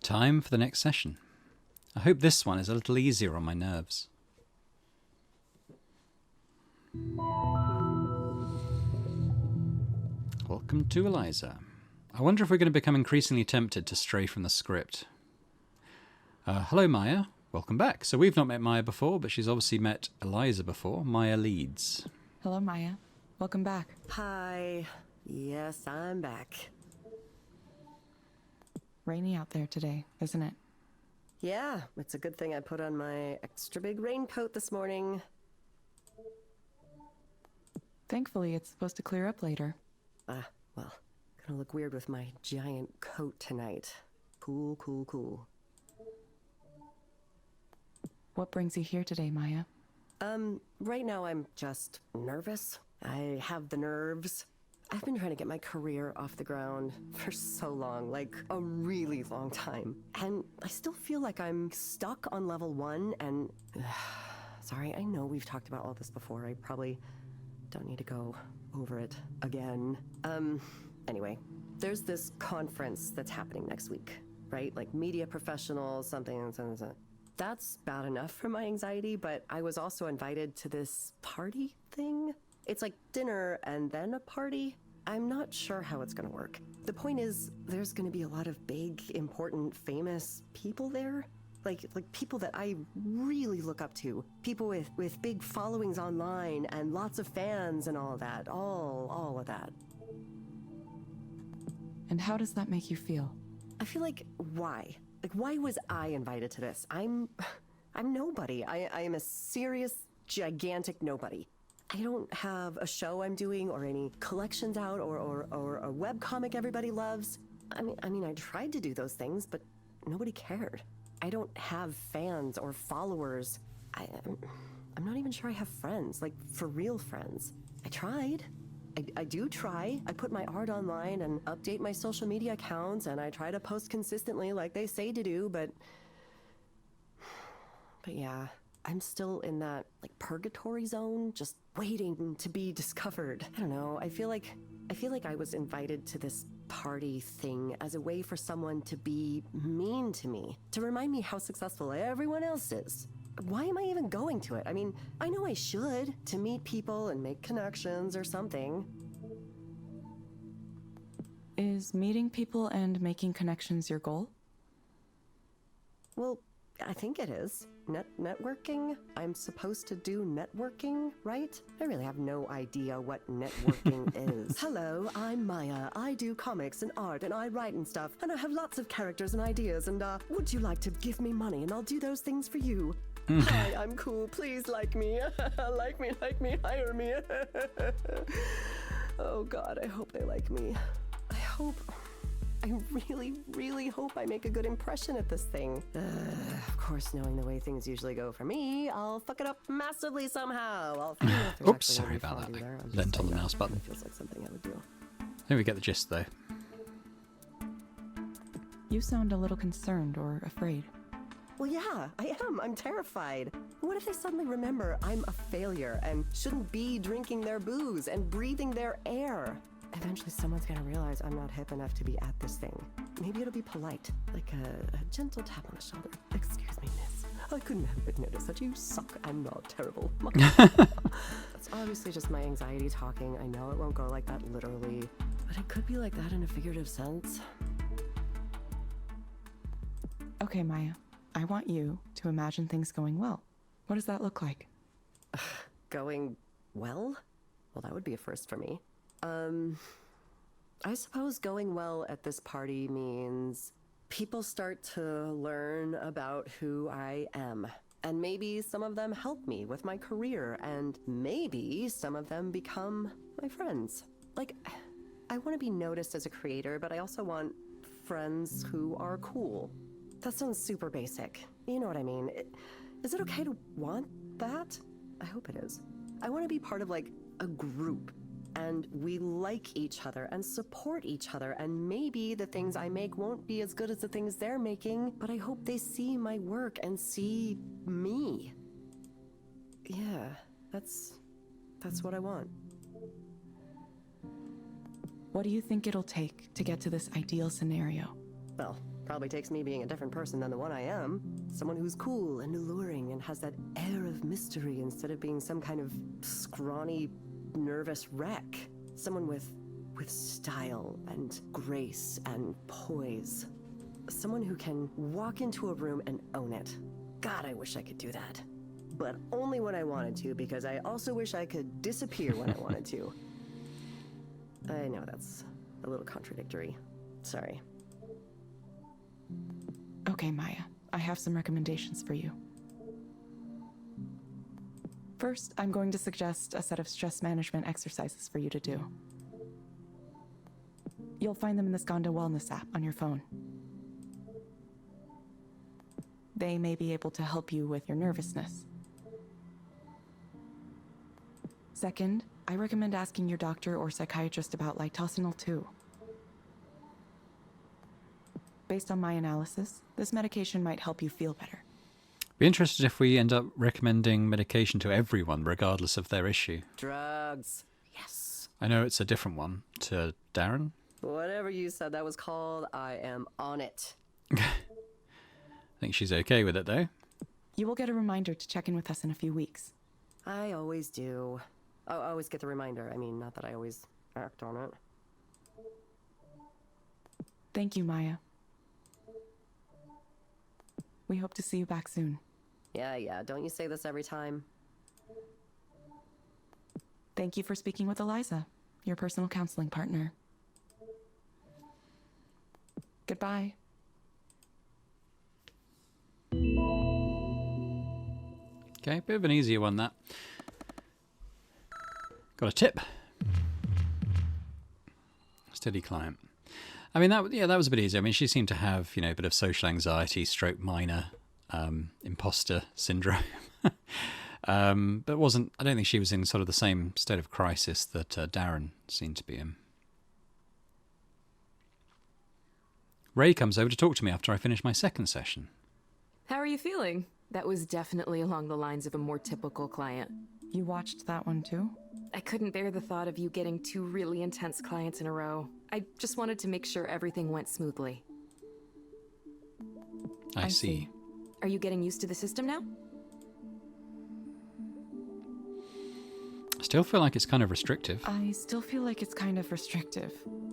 Time for the next session. I hope this one is a little easier on my nerves. Welcome to Eliza. I wonder if we're going to become increasingly tempted to stray from the script. Hello, Maya. Welcome back. So we've not met Maya before, but she's obviously met Eliza before. Maya leads. Hello, Maya. Welcome back. Hi. Yes, I'm back. Rainy out there today, isn't it? Yeah, it's a good thing I put on my extra big raincoat this morning. Thankfully, it's supposed to clear up later. Well, gonna look weird with my giant coat tonight. Cool, cool, cool. What brings you here today, Maya? Right now I'm just nervous. I have the nerves. I've been trying to get my career off the ground for so long, like a really long time. And I still feel like I'm stuck on level 1 and... sorry, I know we've talked about all this before. I probably don't need to go over it again. Anyway, there's this conference that's happening next week, right? Like media professionals, something. That's bad enough for my anxiety, but I was also invited to this party thing. It's like dinner and then a party. I'm not sure how it's gonna work. The point is, there's gonna be a lot of big, important, famous people there. Like people that I really look up to. People with big followings online and lots of fans and all of that. All of that. And how does that make you feel? I feel like, why? Like, why was I invited to this? I'm nobody. I am a serious, gigantic nobody. I don't have a show I'm doing or any collections out or a webcomic everybody loves. I mean, I tried to do those things, but nobody cared. I don't have fans or followers. I'm not even sure I have friends, like for real friends. I tried. I do try. I put my art online and update my social media accounts, and I try to post consistently like they say to do, but yeah, I'm still in that like purgatory zone, just waiting to be discovered. I don't know. I feel like I was invited to this party thing as a way for someone to be mean to me, to remind me how successful everyone else is. why am I even going to it? I mean, I know I should, to meet people and make connections or something. Is meeting people and making connections your goal? Well, I think it is. Networking? I'm supposed to do networking, right? I really have no idea what networking is. Hello, I'm Maya. I do comics and art and I write and stuff. And I have lots of characters and ideas and, would you like to give me money and I'll do those things for you? Hi, I'm cool. Please like me. like me, hire me. Oh God, I hope they like me. I really, really hope I make a good impression at this thing. Of course, knowing the way things usually go for me, I'll fuck it up massively somehow. Oops, sorry about that. I leant on the mouse button. It feels like something I would do. Here we get the gist, though. You sound a little concerned or afraid. Well, yeah, I am. I'm terrified. What if they suddenly remember I'm a failure and shouldn't be drinking their booze and breathing their air? Eventually someone's gonna realize I'm not hip enough to be at this thing. Maybe it'll be polite, like a gentle tap on the shoulder. Excuse me, miss. I couldn't help but notice that you suck and not terrible. That's obviously just my anxiety talking. I know it won't go like that literally, but it could be like that in a figurative sense. Okay, Maya. I want you to imagine things going well. What does that look like? Going well? Well, that would be a first for me. I suppose going well at this party means people start to learn about who I am. And maybe some of them help me with my career, and maybe some of them become my friends. Like, I want to be noticed as a creator, but I also want friends who are cool. That sounds super basic. You know what I mean? Is it okay to want that? I hope it is. I want to be part of, like, a group. And we like each other and support each other, and maybe the things I make won't be as good as the things they're making, but I hope they see my work and see me. Yeah, that's what I want. What do you think it'll take to get to this ideal scenario? Well, probably takes me being a different person than the one I am. Someone who's cool and alluring and has that air of mystery instead of being some kind of scrawny, nervous wreck. Someone with style and grace and poise. Someone who can walk into a room and own it. God, I wish I could do that. But only when I wanted to, because I also wish I could disappear when I wanted to. I know that's a little contradictory. Sorry. Okay, Maya. I have some recommendations for you. First, I'm going to suggest a set of stress management exercises for you to do. You'll find them in the Skanda Wellness app on your phone. They may be able to help you with your nervousness. Second, I recommend asking your doctor or psychiatrist about litosinol 2. Based on my analysis, this medication might help you feel better. Be interested if we end up recommending medication to everyone, regardless of their issue. Drugs. Yes. I know it's a different one to Darren. Whatever you said that was called, I am on it. I think she's okay with it, though. You will get a reminder to check in with us in a few weeks. I always do. I always get the reminder. I mean, not that I always act on it. Thank you, Maya. We hope to see you back soon. Yeah. Don't you say this every time? Thank you for speaking with Eliza, your personal counseling partner. Goodbye. Okay, bit of an easier one, that. Got a tip. Steady client. I mean, that was a bit easier. I mean, she seemed to have, a bit of social anxiety, stroke minor, imposter syndrome. But I don't think she was in sort of the same state of crisis that Darren seemed to be in. Ray comes over to talk to me after I finish my second session. How are you feeling? That was definitely along the lines of a more typical client. You watched that one too? I couldn't bear the thought of you getting 2 really intense clients in a row. I just wanted to make sure everything went smoothly. I see. Are you getting used to the system now? Still feel like it's kind of restrictive. I still feel like it's kind of restrictive.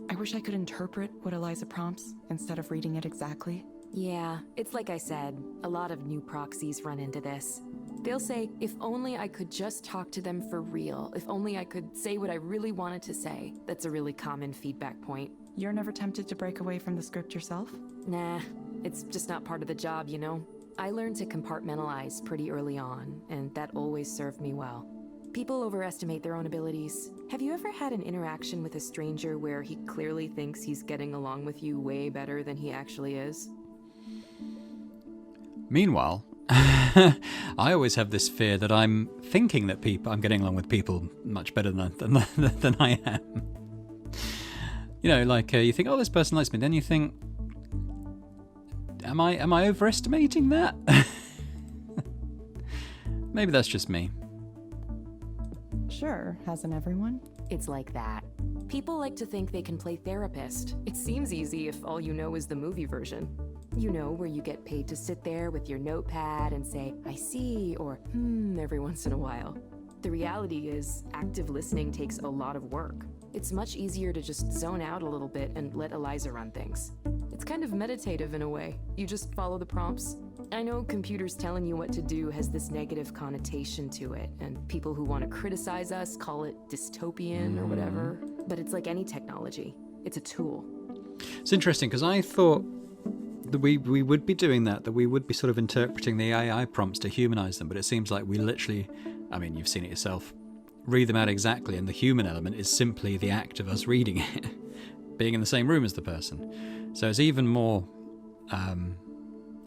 I wish I could interpret what Eliza prompts instead of reading it exactly. Yeah, it's like I said, a lot of new proxies run into this. They'll say, if only I could just talk to them for real, if only I could say what I really wanted to say. That's a really common feedback point. You're never tempted to break away from the script yourself? Nah, it's just not part of the job, you know? I learned to compartmentalize pretty early on, and that always served me well. People overestimate their own abilities. Have you ever had an interaction with a stranger where he clearly thinks he's getting along with you way better than he actually is? Meanwhile, I always have this fear that I'm thinking that I'm getting along with people much better than I am. You know, like you think, oh, this person likes me. Then you think, am I overestimating that? Maybe that's just me. Sure, hasn't everyone? It's like that. People like to think they can play therapist. It seems easy if all you know is the movie version. You know, where you get paid to sit there with your notepad and say, I see, or every once in a while. The reality is, active listening takes a lot of work. It's much easier to just zone out a little bit and let Eliza run things. It's kind of meditative in a way. You just follow the prompts. I know computers telling you what to do has this negative connotation to it, and people who want to criticize us call it dystopian or whatever. But it's like any technology. It's a tool. It's interesting because I thought that we would be doing that we would be sort of interpreting the AI prompts to humanize them, but it seems like we literally, I mean, you've seen it yourself, read them out exactly, and the human element is simply the act of us reading it, being in the same room as the person. So it's even more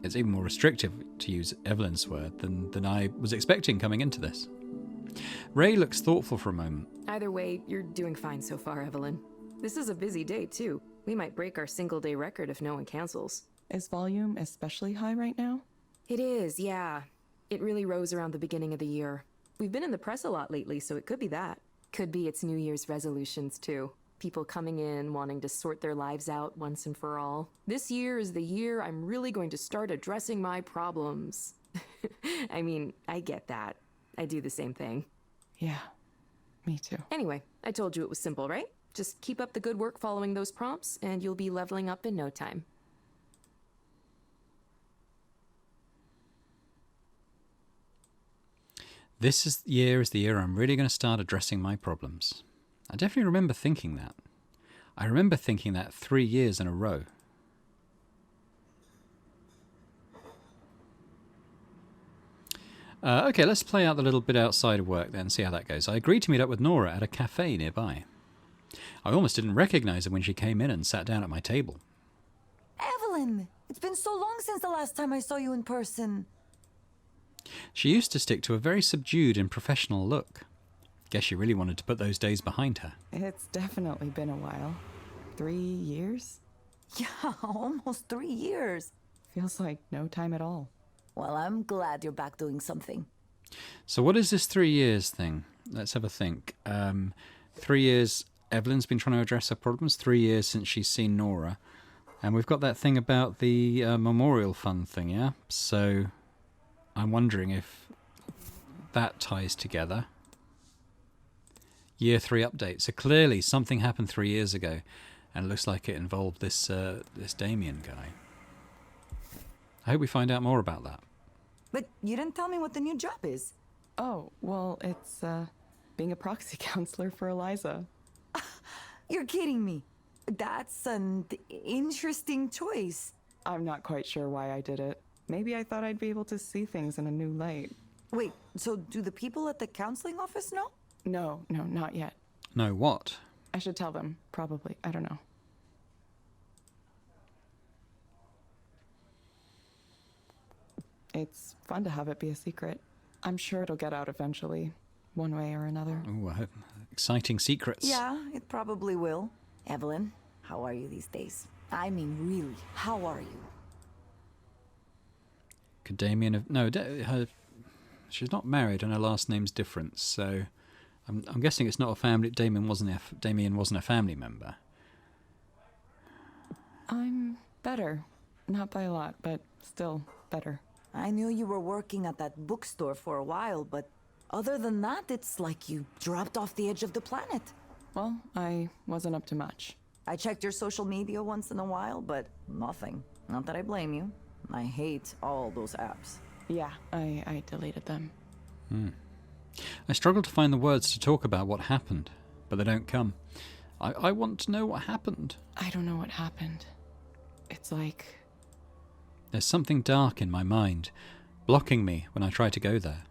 restrictive, to use Evelyn's word, than I was expecting coming into this. Ray looks thoughtful for a moment. Either way, you're doing fine so far, Evelyn. This is a busy day, too. We might break our single-day record if no one cancels. Is volume especially high right now? It is, yeah. It really rose around the beginning of the year. We've been in the press a lot lately, so it could be that. Could be it's New Year's resolutions, too. People coming in, wanting to sort their lives out once and for all. This year is the year I'm really going to start addressing my problems. I mean, I get that. I do the same thing. Yeah, me too. Anyway, I told you it was simple, right? Just keep up the good work following those prompts, and you'll be leveling up in no time. This year is the year I'm really going to start addressing my problems. I definitely remember thinking that. I remember thinking that 3 years in a row. Okay, let's play out the little bit outside of work then, see how that goes. I agreed to meet up with Nora at a cafe nearby. I almost didn't recognize her when she came in and sat down at my table. Evelyn! It's been so long since the last time I saw you in person. She used to stick to a very subdued and professional look. Guess she really wanted to put those days behind her. It's definitely been a while. 3 years? Yeah, almost 3 years. Feels like no time at all. Well, I'm glad you're back doing something. So what is this 3 years thing? Let's have a think. 3 years, Evelyn's been trying to address her problems. 3 years since she's seen Nora. And we've got that thing about the memorial fund thing, yeah? So I'm wondering if that ties together. Year 3 update. So clearly something happened 3 years ago, and it looks like it involved this Damien guy. I hope we find out more about that. But you didn't tell me what the new job is. Oh, well, it's being a proxy counselor for Eliza. You're kidding me. That's an interesting choice. I'm not quite sure why I did it. Maybe I thought I'd be able to see things in a new light. Wait, so do the people at the counseling office know? No, not yet. No, what? I should tell them, probably. I don't know. It's fun to have it be a secret. I'm sure it'll get out eventually, one way or another. Ooh, exciting secrets. Yeah, it probably will. Evelyn, how are you these days? I mean, really, how are you? Could Damien have... No, she's not married and her last name's different, so I'm guessing it's not a family... Damien wasn't a family member. I'm better. Not by a lot, but still better. I knew you were working at that bookstore for a while, but Other than that, it's like you dropped off the edge of the planet. Well, I wasn't up to much. I checked your social media once in a while, but nothing. Not that I blame you. I hate all those apps. Yeah, I deleted them. I struggle to find the words to talk about what happened, but they don't come. I want to know what happened. I don't know what happened. It's like... There's something dark in my mind, blocking me when I try to go there.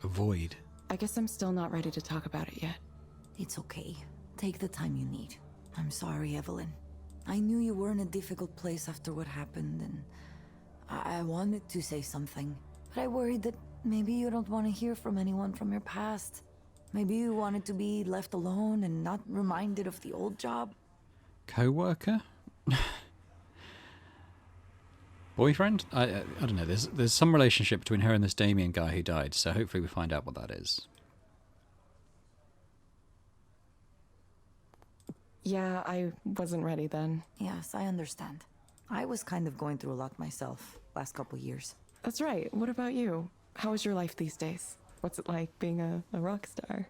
A void. I guess I'm still not ready to talk about it yet. It's okay. Take the time you need. I'm sorry, Evelyn. I knew you were in a difficult place after what happened, and I wanted to say something. But I worried that maybe you don't want to hear from anyone from your past. Maybe you wanted to be left alone and not reminded of the old job. Co-worker? Boyfriend? I don't know. There's some relationship between her and this Damien guy who died, so hopefully we find out what that is. Yeah, I wasn't ready then. Yes, I understand. I was kind of going through a lot myself last couple years. That's right. What about you? How is your life these days? What's it like being a rock star?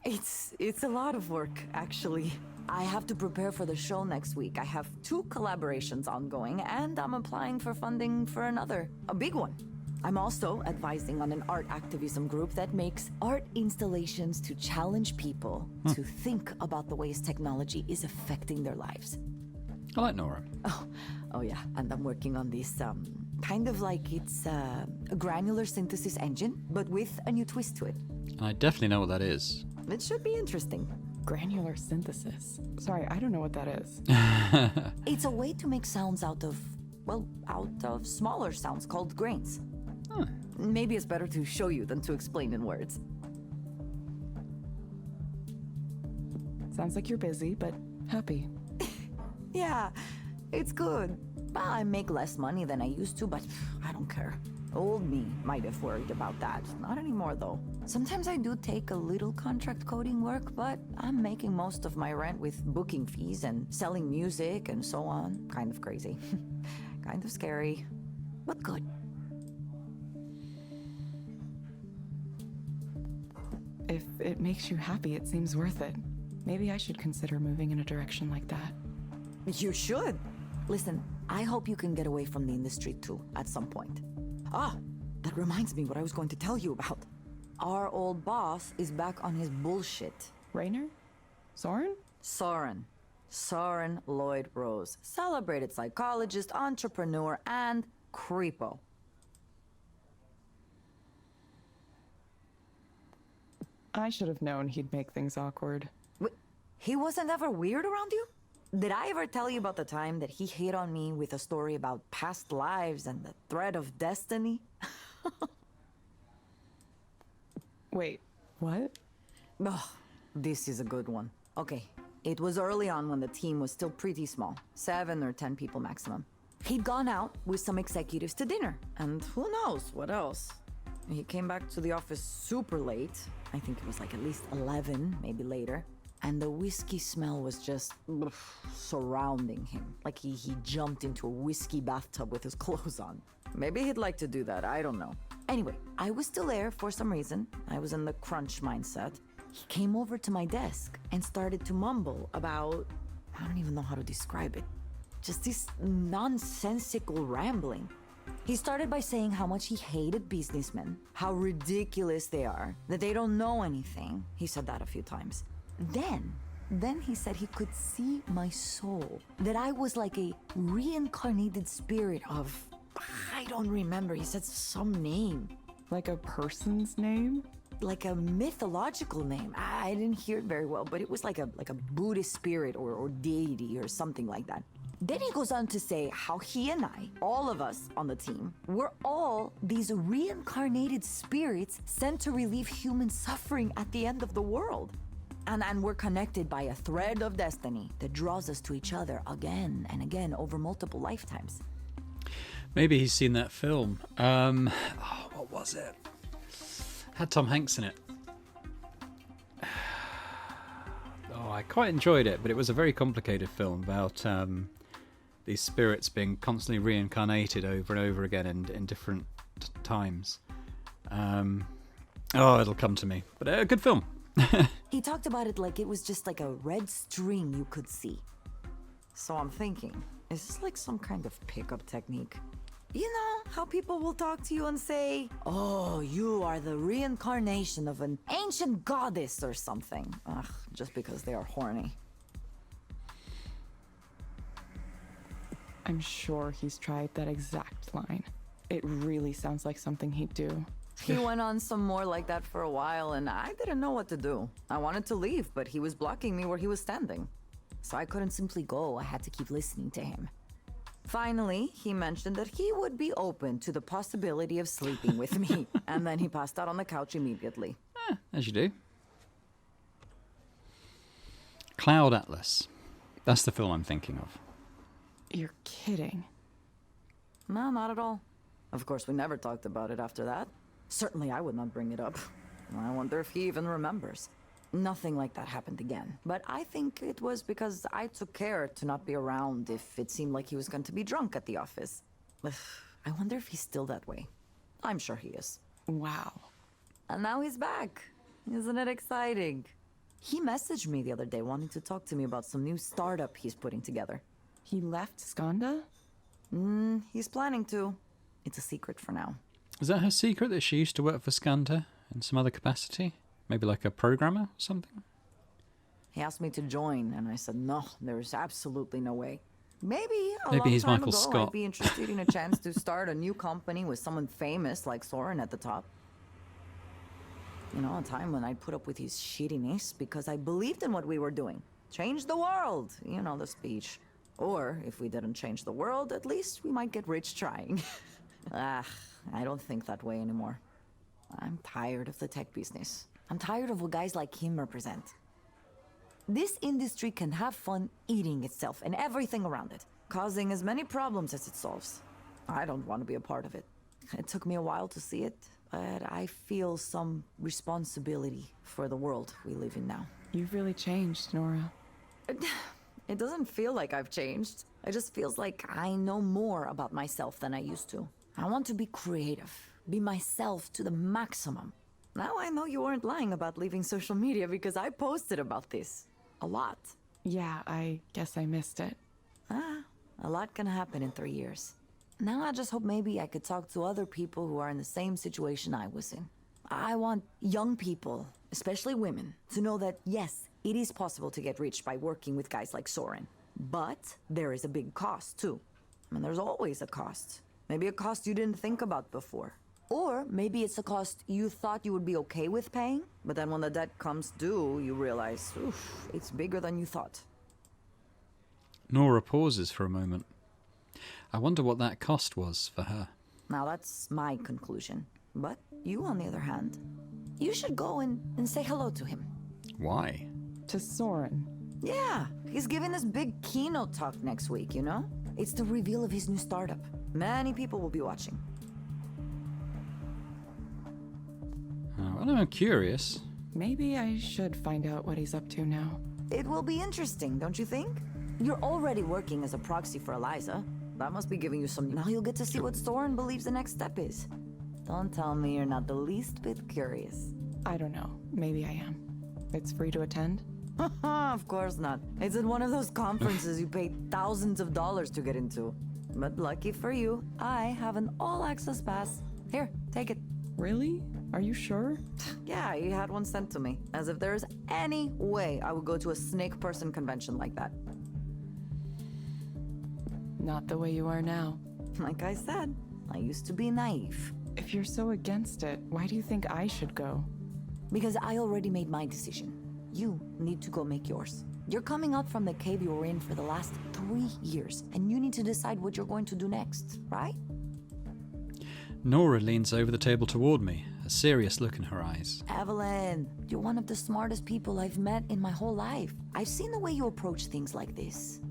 It's a lot of work, actually. I have to prepare for the show next week. I have 2 collaborations ongoing, and I'm applying for funding for another, a big one. I'm also advising on an art activism group that makes art installations to challenge people to think about the ways technology is affecting their lives. I like Nora. Oh yeah, and I'm working on this, kind of like it's a granular synthesis engine, but with a new twist to it. I definitely know what that is. It should be interesting. Granular synthesis. Sorry, I don't know what that is. It's a way to make sounds out of smaller sounds called grains. Maybe it's better to show you than to explain in words. Sounds like you're busy, but happy. Yeah, it's good. Well, I make less money than I used to, but I don't care. Old me might have worried about that. Not anymore, though. Sometimes I do take a little contract coding work, but I'm making most of my rent with booking fees and selling music and so on. Kind of crazy. Kind of scary, but good. If it makes you happy, it seems worth it. Maybe I should consider moving in a direction like that. You should. Listen, I hope you can get away from the industry too, at some point. Ah, that reminds me what I was going to tell you about. Our old boss is back on his bullshit. Rainer? Soren? Soren Lloyd Rose. Celebrated psychologist, entrepreneur, and creepo. I should have known he'd make things awkward. Wait, he wasn't ever weird around you? Did I ever tell you about the time that he hit on me with a story about past lives and the thread of destiny? Wait, what? Oh, this is a good one. Okay, it was early on when the team was still pretty small, 7 or 10 people maximum. He'd gone out with some executives to dinner, and who knows what else. He came back to the office super late. I think it was like at least 11, maybe later. And the whiskey smell was just surrounding him. Like he jumped into a whiskey bathtub with his clothes on. Maybe he'd like to do that, I don't know. Anyway, I was still there for some reason. I was in the crunch mindset. He came over to my desk and started to mumble about, I don't even know how to describe it. Just this nonsensical rambling. He started by saying how much he hated businessmen, how ridiculous they are, that they don't know anything. He said that a few times. Then he said he could see my soul, that I was like a reincarnated spirit of, I don't remember, he said some name. Like a person's name? Like a mythological name. I didn't hear it very well, but it was like a Buddhist spirit or deity or something like that. Then he goes on to say how he and I, all of us on the team, we're all these reincarnated spirits sent to relieve human suffering at the end of the world. And we're connected by a thread of destiny that draws us to each other again and again over multiple lifetimes. Maybe he's seen that film. What was it? Had Tom Hanks in it. I quite enjoyed it, but it was a very complicated film about these spirits being constantly reincarnated over and over again in different times. Oh, it'll come to me. But a good film. He talked about it like it was just like a red string you could see. So I'm thinking, is this like some kind of pickup technique? You know, how people will talk to you and say, oh, you are the reincarnation of an ancient goddess or something. Ugh, just because they are horny. I'm sure he's tried that exact line. It really sounds like something he'd do. He went on some more like that for a while, and I didn't know what to do. I wanted to leave, but he was blocking me where he was standing. So I couldn't simply go. I had to keep listening to him. Finally, he mentioned that he would be open to the possibility of sleeping with me, and then he passed out on the couch immediately. As you do. Cloud Atlas. That's the film I'm thinking of. You're kidding. No, not at all. Of course, we never talked about it after that. Certainly I would not bring it up. I wonder if he even remembers. Nothing like that happened again. But I think it was because I took care to not be around if it seemed like he was going to be drunk at the office. I wonder if he's still that way. I'm sure he is. Wow. And now he's back. Isn't it exciting? He messaged me the other day wanting to talk to me about some new startup he's putting together. He left Skanda? He's planning to. It's a secret for now. Is that her secret, that she used to work for Skanda in some other capacity? Maybe like a programmer or something? He asked me to join, and I said, no, there's absolutely no way. Maybe he's long time Michael ago, Scott. I'd be interested in a chance to start a new company with someone famous like Soren at the top. You know, a time when I'd put up with his shittiness because I believed in what we were doing. Change the world, you know the speech. Or, if we didn't change the world, at least we might get rich trying. I don't think that way anymore. I'm tired of the tech business. I'm tired of what guys like him represent. This industry can have fun eating itself and everything around it, causing as many problems as it solves. I don't want to be a part of it. It took me a while to see it, but I feel some responsibility for the world we live in now. You've really changed, Nora. It doesn't feel like I've changed. It just feels like I know more about myself than I used to. I want to be creative, be myself to the maximum. Now I know you weren't lying about leaving social media because I posted about this. A lot. Yeah, I guess I missed it. A lot can happen in 3 years. Now I just hope maybe I could talk to other people who are in the same situation I was in. I want young people, especially women, to know that yes, it is possible to get rich by working with guys like Soren. But there is a big cost too. I mean, there's always a cost. Maybe a cost you didn't think about before. Or maybe it's a cost you thought you would be okay with paying, but then when the debt comes due, you realize, oof, it's bigger than you thought. Nora pauses for a moment. I wonder what that cost was for her. Now that's my conclusion. But you, on the other hand, you should go and say hello to him. Why? To Soren. Yeah, he's giving this big keynote talk next week, you know? It's the reveal of his new startup. Many people will be watching. Well, I'm curious. Maybe I should find out what he's up to now. It will be interesting, don't you think? You're already working as a proxy for Eliza. That must be giving you some... Now you'll get to see what Soren believes the next step is. Don't tell me you're not the least bit curious. I don't know. Maybe I am. It's free to attend? Of course not. It's at one of those conferences you pay thousands of dollars to get into. But lucky for you, I have an all-access pass. Here, take it. Really? Are you sure? Yeah, he had one sent to me. As if there's any way I would go to a snake person convention like that. Not the way you are now. Like I said, I used to be naive. If you're so against it, why do you think I should go? Because I already made my decision. You need to go make yours. You're coming out from the cave you were in for the last 3 years, and you need to decide what you're going to do next, right? Nora leans over the table toward me, a serious look in her eyes. Evelyn, you're one of the smartest people I've met in my whole life. I've seen the way you approach things like this.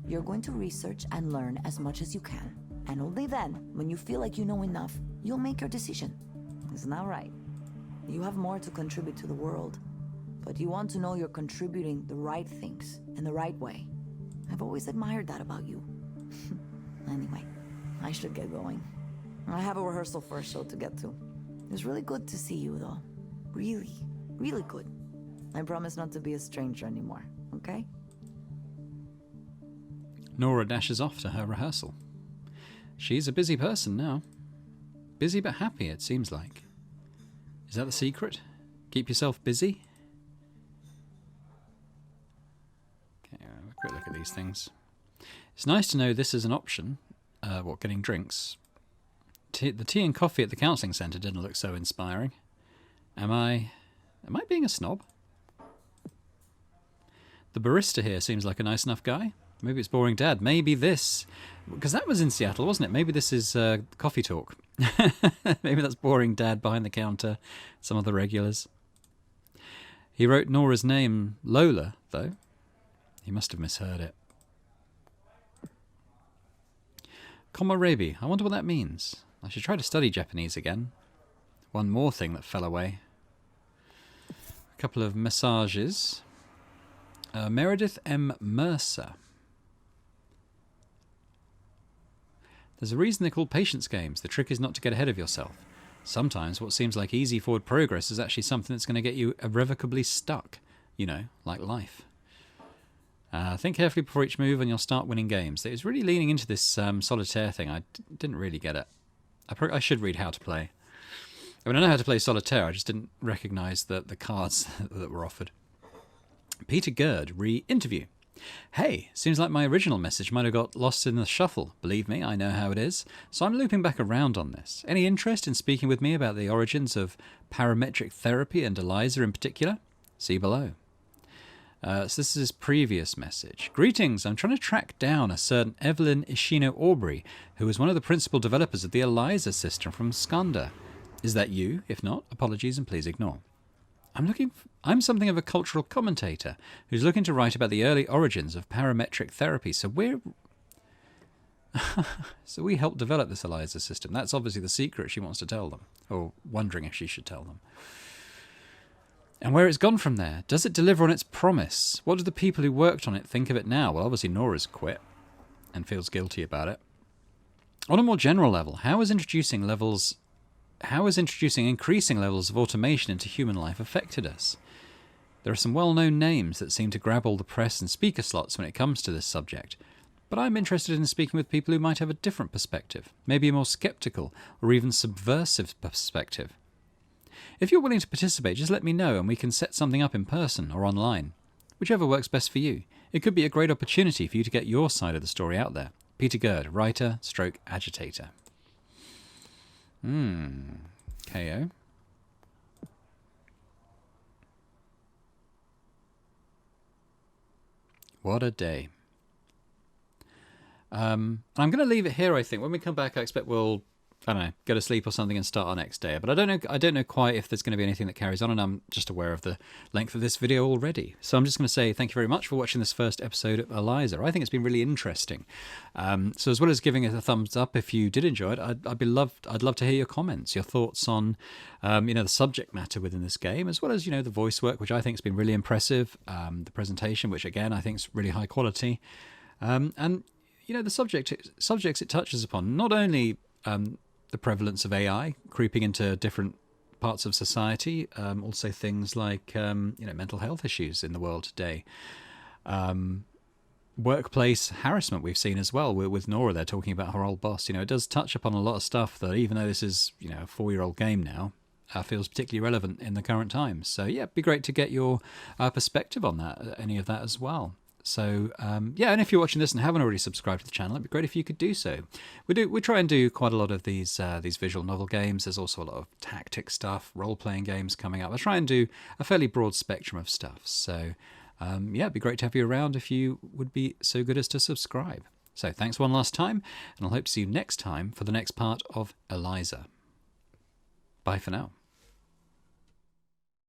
You're going to research and learn as much as you can. And only then, when you feel like you know enough, you'll make your decision. Isn't that right? You have more to contribute to the world. But you want to know you're contributing the right things in the right way. I've always admired that about you. Anyway, I should get going. I have a rehearsal for a show to get to. It's really good to see you, though. Really, really good. I promise not to be a stranger anymore, okay? Nora dashes off to her rehearsal. She's a busy person now. Busy but happy, it seems like. Is that the secret? Keep yourself busy? Okay, have a quick look at these things. It's nice to know this is an option. Getting drinks. The tea and coffee at the counselling centre didn't look so inspiring. Am I being a snob? The barista here seems like a nice enough guy. Maybe it's boring dad. Maybe this... Because that was in Seattle, wasn't it? Maybe this is coffee talk. Maybe that's boring dad behind the counter. Some of the regulars. He wrote Nora's name Lola, though. He must have misheard it. Komorebi. I wonder what that means. I should try to study Japanese again. One more thing that fell away. A couple of massages. Meredith M. Mercer. There's a reason they're called patience games. The trick is not to get ahead of yourself. Sometimes what seems like easy forward progress is actually something that's going to get you irrevocably stuck. You know, like life. Think carefully before each move and you'll start winning games. It was really leaning into this solitaire thing. I didn't really get it. I should read How to Play. I mean, I know how to play solitaire. I just didn't recognise the cards that were offered. Peter Gerd, re-interview. Hey, seems like my original message might have got lost in the shuffle. Believe me, I know how it is. So I'm looping back around on this. Any interest in speaking with me about the origins of parametric therapy and Eliza in particular? See below. So this is his previous message. Greetings, I'm trying to track down a certain Evelyn Ishino Aubrey, who was one of the principal developers of the Eliza system from Skanda. Is that you? If not, apologies and please ignore. I'm something of a cultural commentator who's looking to write about the early origins of parametric therapy. So we helped develop this Eliza system. That's obviously the secret she wants to tell them, or wondering if she should tell them. And where it's gone from there. Does it deliver on its promise? What do the people who worked on it think of it now? Well, obviously Nora's quit and feels guilty about it. On a more general level, how is introducing increasing levels of automation into human life affected us? There are some well-known names that seem to grab all the press and speaker slots when it comes to this subject, but I'm interested in speaking with people who might have a different perspective, maybe a more sceptical or even subversive perspective. If you're willing to participate, just let me know and we can set something up in person or online. Whichever works best for you. It could be a great opportunity for you to get your side of the story out there. Peter Gerd, writer / agitator. KO. What a day. I'm going to leave it here, I think. When we come back, I expect we'll, I don't know, go to sleep or something and start our next day. But I don't know quite if there's going to be anything that carries on, and I'm just aware of the length of this video already. So I'm just going to say thank you very much for watching this first episode of Eliza. I think it's been really interesting. So as well as giving it a thumbs up if you did enjoy it, I'd love to hear your comments, your thoughts on the subject matter within this game, as well as the voice work, which I think has been really impressive, the presentation, which again I think is really high quality, and the subjects it touches upon, not only the prevalence of AI creeping into different parts of society, also things like mental health issues in the world today, workplace harassment we've seen as well with Nora. They're talking about her old boss. It does touch upon a lot of stuff that, even though this is a 4-year-old game now, feels particularly relevant in the current times. So yeah, it'd be great to get your perspective on that, any of that as well. So, and if you're watching this and haven't already subscribed to the channel, it'd be great if you could do so. We try and do quite a lot of these visual novel games. There's also a lot of tactic stuff, role-playing games coming up. I try and do a fairly broad spectrum of stuff. So, it'd be great to have you around if you would be so good as to subscribe. So, thanks one last time, and I'll hope to see you next time for the next part of Eliza. Bye for now.